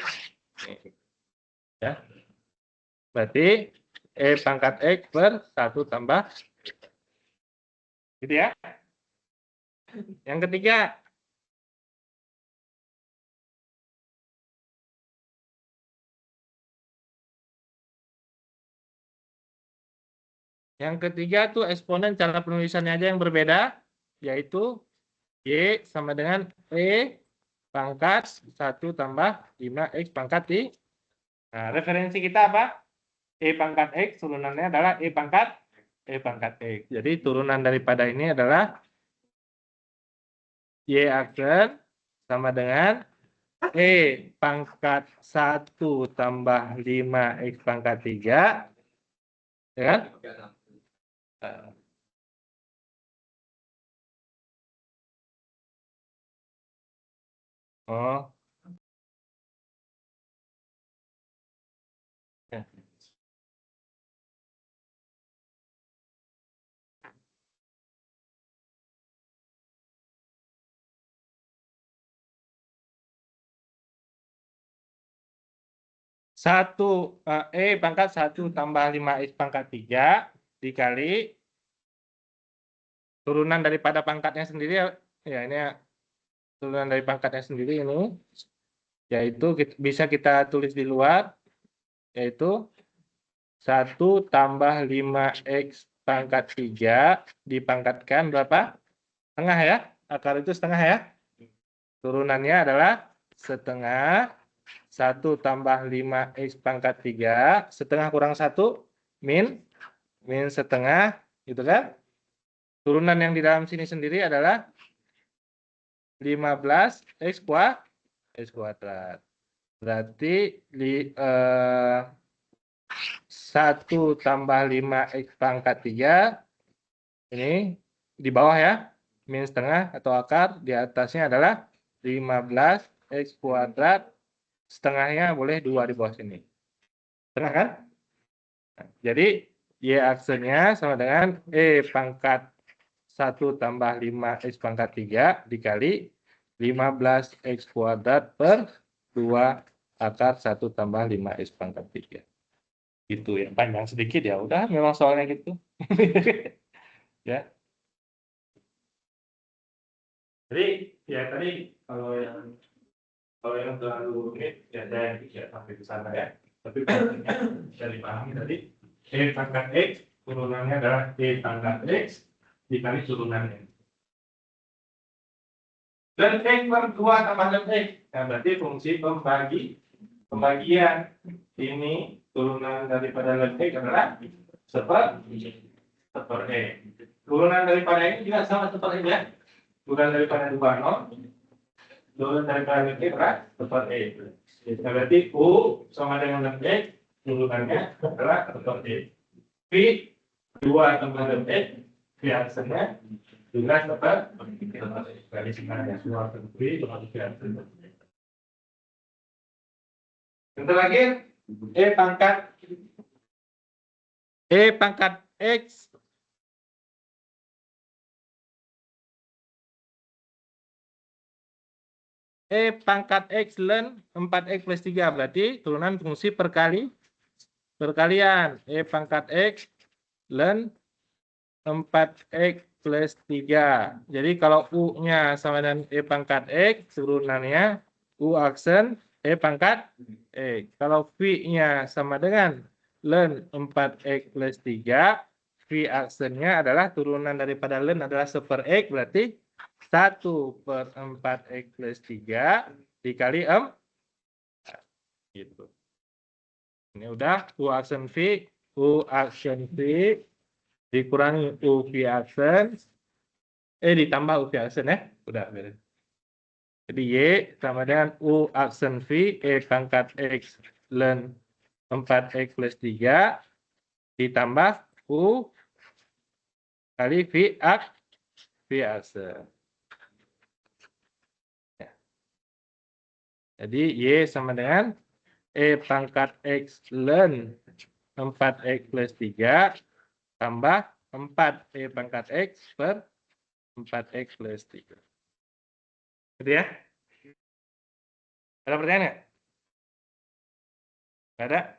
ya. Berarti E pangkat X per 1 tambah, gitu ya. Yang ketiga. Yang ketiga tuh eksponen cara penulisannya aja yang berbeda, yaitu Y sama dengan E pangkat 1 tambah 5X pangkat I. Nah, referensi kita apa? E pangkat X turunannya adalah E pangkat X. Jadi turunan daripada ini adalah Y aksen sama dengan E pangkat 1 tambah 5X pangkat 3. Ya kan? Oh. Ya. E pangkat 1 tambah 5X pangkat 3 dikali turunan daripada pangkatnya sendiri, ya ini ya, turunan dari pangkatnya sendiri ini, yaitu bisa kita tulis di luar, yaitu 1 tambah 5X pangkat 3 dipangkatkan berapa? Setengah ya, akar itu setengah ya. Turunannya adalah setengah 1 tambah 5X pangkat 3, setengah kurang 1, min setengah, gitu kan? Turunan yang di dalam sini sendiri adalah 15X kuadrat. Berarti 1 tambah 5X pangkat 3, ini di bawah ya, min setengah atau akar, di atasnya adalah 15X kuadrat, setengahnya boleh 2 di bawah sini. Setengah kan? Nah, jadi Y aksennya sama dengan E pangkat 1 tambah 5X pangkat 3 dikali 15X kuadrat per 2 akar 1 tambah 5X pangkat 3. Gitu ya, panjang sedikit ya, udah memang soalnya gitu. Ya. Jadi ya tadi kalau yang terlalu rumit ya saya tidak sampai ke sana ya. Tapi pentingnya bisa dipahami tadi E pangkat X turunannya adalah E pangkat X dikali turunannya. Dan X per 2 tambah dan X. Nah, berarti fungsi pembagian ini turunan daripada ln X adalah seper E. Turunan daripada ini juga sama seperti ini ya. Turunan daripada 2 0. Turunan daripada ln X adalah seper E. Nah, berarti U sama dengan ln X turunannya adalah seper E. V 2 tambah ln X V aksennya juga dapat dari sebenarnya semua tentu yang terakhir E pangkat X ln 4X plus 3 berarti turunan fungsi perkalian E pangkat X ln 4X plus 3. Jadi kalau U-nya sama dengan E pangkat X, turunannya U aksen E pangkat X. Kalau V-nya sama dengan ln 4X plus 3, V aksennya adalah turunan daripada ln adalah seper X, berarti 1 per 4X plus 3 dikali M. Gitu. Ini udah U aksen V dikurangi UV aksen, ditambah UV aksen ya, udah beres. Jadi Y sama dengan U aksen V, E pangkat X ln 4X plus 3, ditambah U kali V aksen. Ya. Jadi Y sama dengan E pangkat X ln 4X plus 3, tambah 4 E pangkat X per 4X plus 3. Gitu ya. Ada pertanyaan nggak? Nggak ada?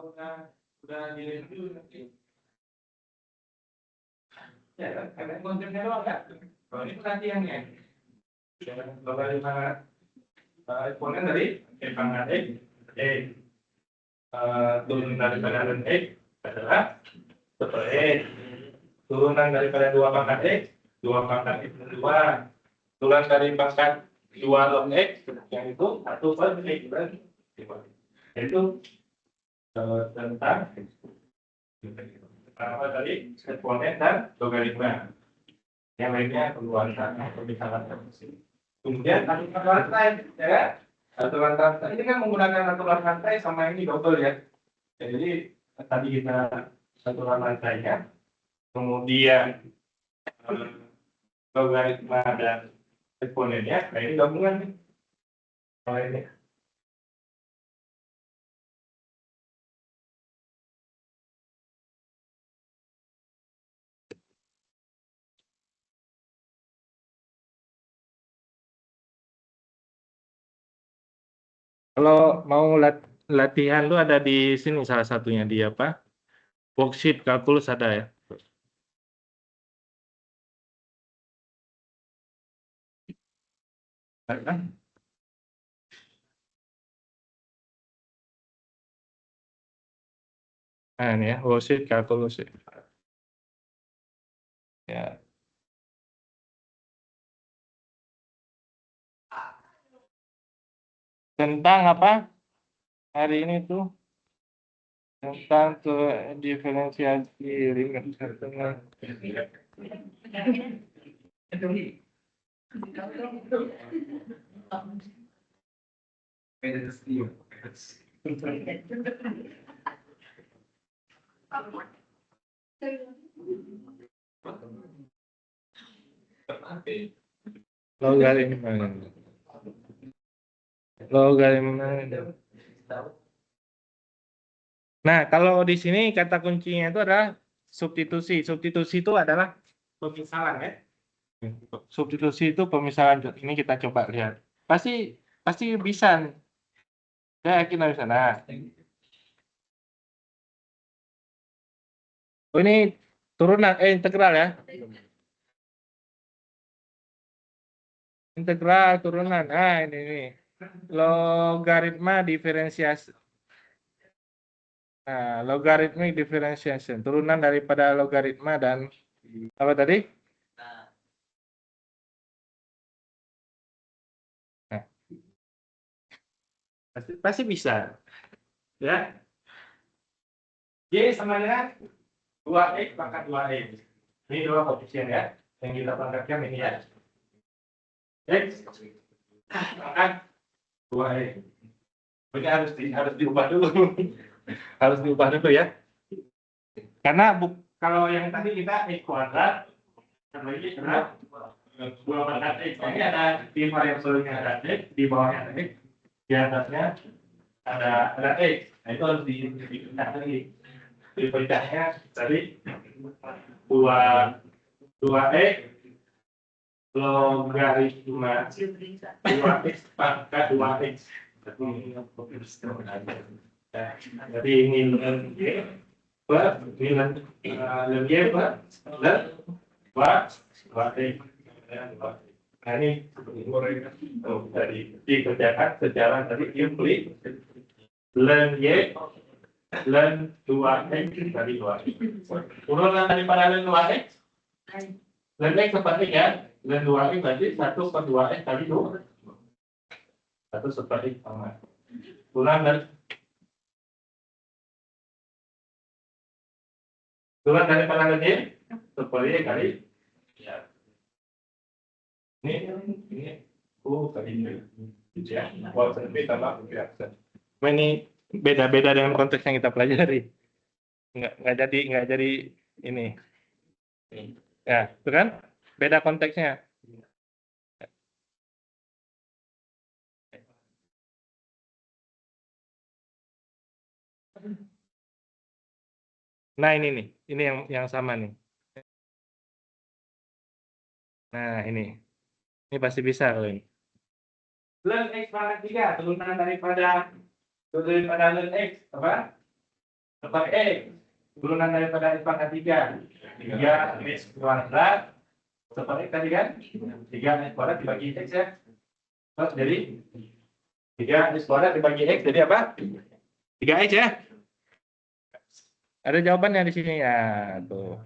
udah direview nanti. Ya, kan? Karena konsepnya doang kan. Kalau ini pelatihannya. Bagaimana eksponen dari pangkat X, turun daripada ln X adalah super X. Turunan daripada 2 pangkat X, 2 pangkat X dan 2. Turunan dari pangkat 2 log X, yang itu 1 per X. Itu tentang apa tadi? Eksponen dan logaritma. Yang lainnya perluasan pemisahan sini. Kemudian aturan rantai, ya. Aturan rantai ini kan menggunakan aturan rantai sama ini double ya. Jadi tadi kita aturan rantainya, kemudian logaritma dan eksponennya, nah ini gabungan nih. Kalau ini. Kalau mau latihan lu ada di sini salah satunya di apa? Worksheet kalkulus ada ya. Nah, ini ya, worksheet kalkulus ya. Ya. Tentang apa? Hari ini tuh tentang diferensiasi ringan dengan logaritma. Nah, kalau di sini kata kuncinya itu adalah substitusi. Substitusi itu adalah pemisalan ya. Substitusi itu pemisalan. Ini kita coba lihat. Pasti bisa. Saya yakin bisa. Nah, oh, ini turunan integral ya. Integral turunan. Nah, ini. Logaritma diferensiasi. Nah, logarithmic differentiation, turunan daripada logaritma dan apa tadi? Nah, pasti bisa, ya. Y sama dengan 2x pangkat 2x. Ini dua koefisien ya, yang kita pangkatkan ini ya. X pangkat 2x. Ini harus diubah dulu, harus diubah dulu ya. Karena kalau yang tadi kita x kuadrat, lagi karena 2 pangkat x. Ini ada di variabelnya ada x, di bawahnya ada x, di atasnya ada x. Nah, itu harus dipecah lagi. Dipecahnya tadi 2x logaritma 2x pangkat 2x. Jadi ini ln y plus ln y plus ln 2x. Nah, ini tadi dikerjakan secara tadi implik ln y ln 2x kali 2x. Urutan daripada ln 2x, ln x seperti ya, ln 2x berarti 1 per 2x kali 2. 1 seperti sama. Ulang daripada ln y seperti kali ya. Ini tadi ini ya. Buat lebih tambah biasa. Ini beda-beda dengan konteks yang kita pelajari. Nggak jadi ini. Ya, itu kan? Beda konteksnya. Nah, ini nih. Ini yang sama nih. Nah, ini. Ini pasti bisa kalau ini. Ln x pangkat 3 turunan daripada ln x apa? per X. Turunan daripada X pangkat 3. 3X kuadrat. Per X tadi kan? 3X kuadrat dibagi X ya. Terus jadi 3X kuadrat dibagi X jadi apa? 3X ya. Ada jawabannya di sini ya. Tuh.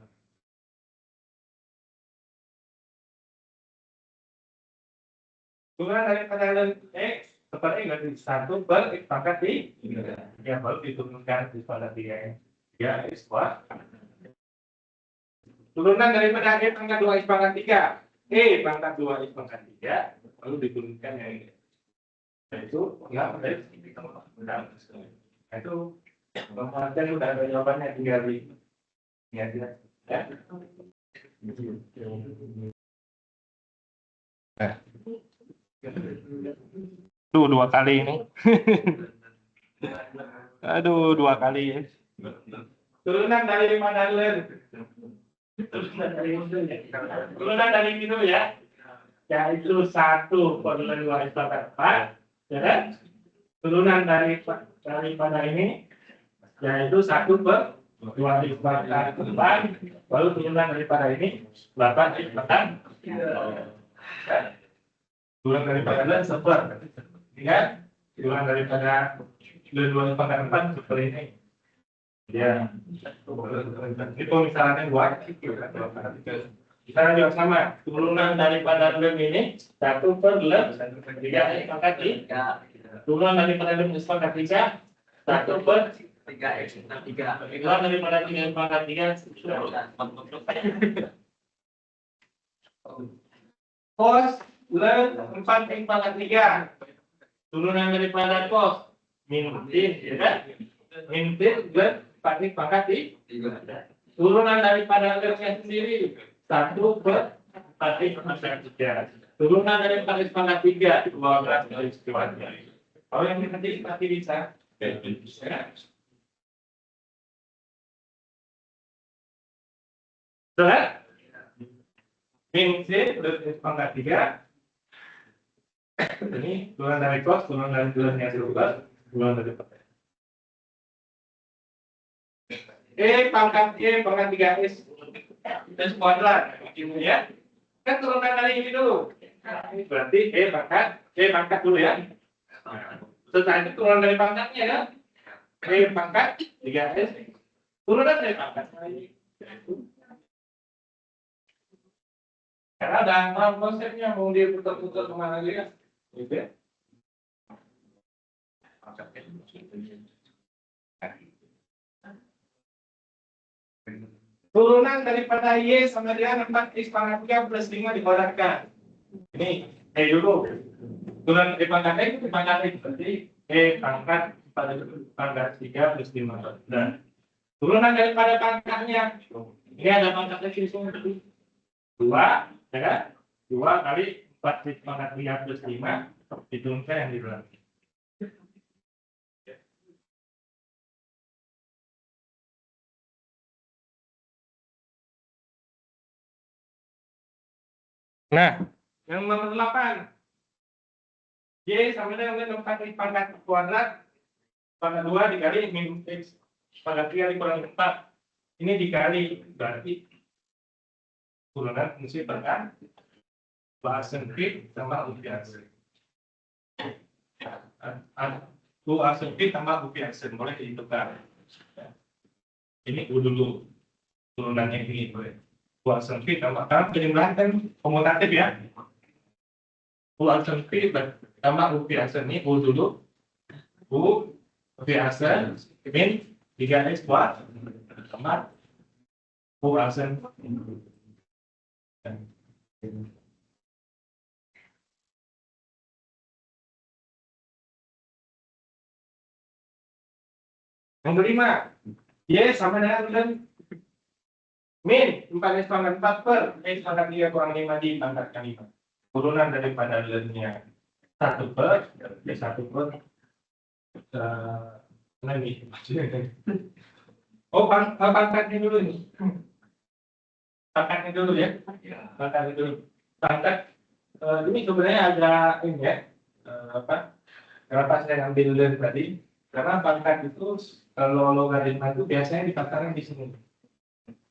Turunan daripada X per X berarti 1 per X pangkat 3. Ya, baru diturunkan X pangkat 3. 3X kuadrat. Turunan daripada X pangkat 2X pangkat 3. Pangkat 2X pangkat 3. Lalu diturunkan yang ini. Itu enggak ada. Itu pembahasan udah ada jawabannya, tinggal di ya. Tuh 2 kali ini. Aduh, 2 kali ya. Turunan dari mana turunan dari itu ya. Yaitu 1 per 2 X pangkat 4. Ya kan? Turunan daripada ini yaitu 1 per 2 X pangkat 4. Lalu turunan daripada ini 8 X pangkat 3. Turunan daripada X seper. Ya, turunan daripada 2 X pangkat 4 seperti ini. Ya, itu misalnya 2. Misalnya juga sama, turunan daripada lem ini 1 per lem 3X pangkat 3. Turunan daripada lem X pangkat 3 1 per 3X pangkat 3. turunan daripada 3X pangkat 3 cos lem 4X pangkat 3. Turunan daripada cos min ya kan? Min lem 4X pangkat 3. Turunan daripada lemnya sendiri 1 per 4X pangkat 3. Turunan dari 4X pangkat 3 12X kuadrat. Kalau yang nanti pasti bisa. Sudah? Min C plus X pangkat 3. Ini turunan dari cos, turunan dari lemnya juga, turunan dari pangkat 3X kuadrat, ya. Kan turunan dari ini dulu. Berarti pangkat dulu ya. Setelah itu turunan dari pangkatnya ya. Pangkat 3X. Turunan dari pangkat. Karena ada konsepnya mau dia putar-putar kemana aja ya. Gitu ya. Turunan daripada Y sama dengan 4X pangkat 3 plus 5 dikuadratkan. Ini dulu. Turunan dari pangkat X ke pangkat X berarti pangkat 3 plus 5. Dan turunan daripada pangkatnya. Ini ada pangkat X di sini. 2, ya kan? 2 kali 4X pangkat 3 plus 5 diturunkan yang di belakang. Nah, yang nomor 8. Y sama dengan 4X pangkat kuadrat pangkat 2 dikali min X pangkat 3 dikurangi 4. Ini dikali berarti turunan fungsi pangkat bahas sempit tambah upiasen. Bahas sempit tambah upiasen boleh dihitungkan. Ini dulu turunannya ini boleh. Bahas sempit tambah karena penjumlahan kan komutatif ya. Bahas sempit tambah upiasen ini dulu upiasen min 3X kuadrat tambah upiasen. Yang kelima, Y sama dengan min 4X pangkat 4 per X pangkat 3 kurang 5 dipangkatkan 5. Turunan daripada lemnya 1 per 1 per ini. Oh, pangkatnya dulu nih. Pangkatnya dulu ya. Pangkatnya dulu. Pangkat ini sebenarnya agak ini ya. Kenapa saya ambil lem tadi? Karena pangkat itu Kalau logaritma itu biasanya dipaksakan di sini.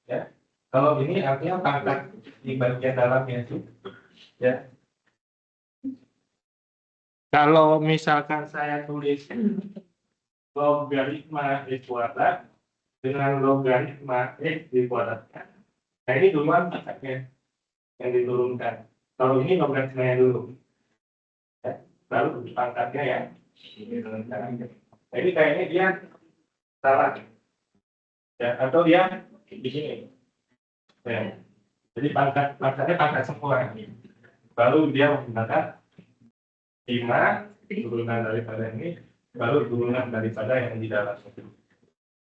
Ya. Kalau ini artinya pangkat di bagian dalamnya itu. Ya. Kalau misalkan saya tulis logaritma X kuadrat dengan logaritma X dikuadratkan. Nah ini duluan pangkatnya yang diturunkan. Kalau ini logaritmanya dulu. Ya. Baru pangkatnya ya. Nah, ini kayaknya dia salah. Ya, atau dia di sini. Ya. Jadi pangkatnya pangkat semua. Baru dia menggunakan 5 turunan daripada ini, baru turunan daripada yang di dalam.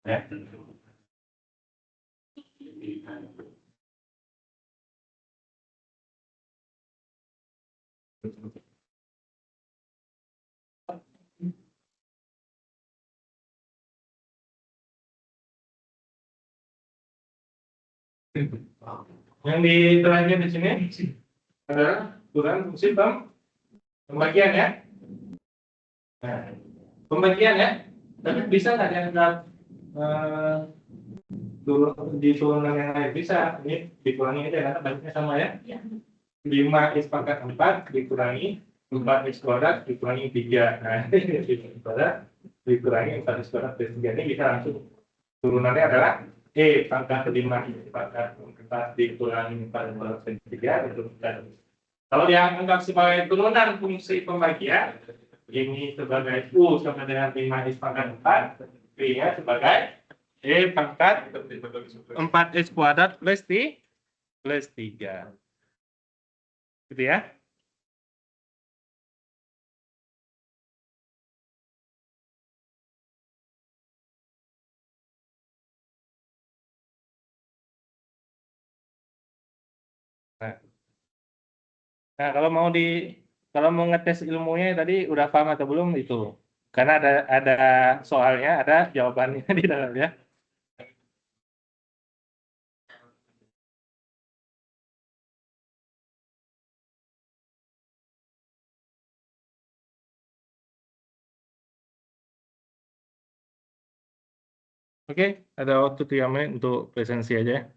Ya. Yang diterangkan di sini adalah ukuran fungsi pembagian ya. Nah, pembagian ya. Tapi bisa nggak dianggap di turunan yang lain? Bisa. Ini dikurangi aja karena banyaknya sama ya. 5 X pangkat 4 dikurangi 4 X kuadrat dikurangi 3. Nah, 5 X kuadrat dikurangi 4 X kuadrat plus 3 ini bisa langsung turunannya adalah pangkat 5 X pangkat 4 dikurangi 4 X kuadrat plus 3 itu bisa. Kalau dianggap sebagai turunan fungsi pembagian, ini sebagai U sama dengan 5 X pangkat 4, B-nya sebagai pangkat 4 X kuadrat plus 3. Gitu ya. Nah, kalau mau ngetes ilmunya tadi udah paham atau belum itu? Karena ada soalnya, ada jawabannya di dalamnya. Oke, ada waktu 3 menit untuk presensi aja.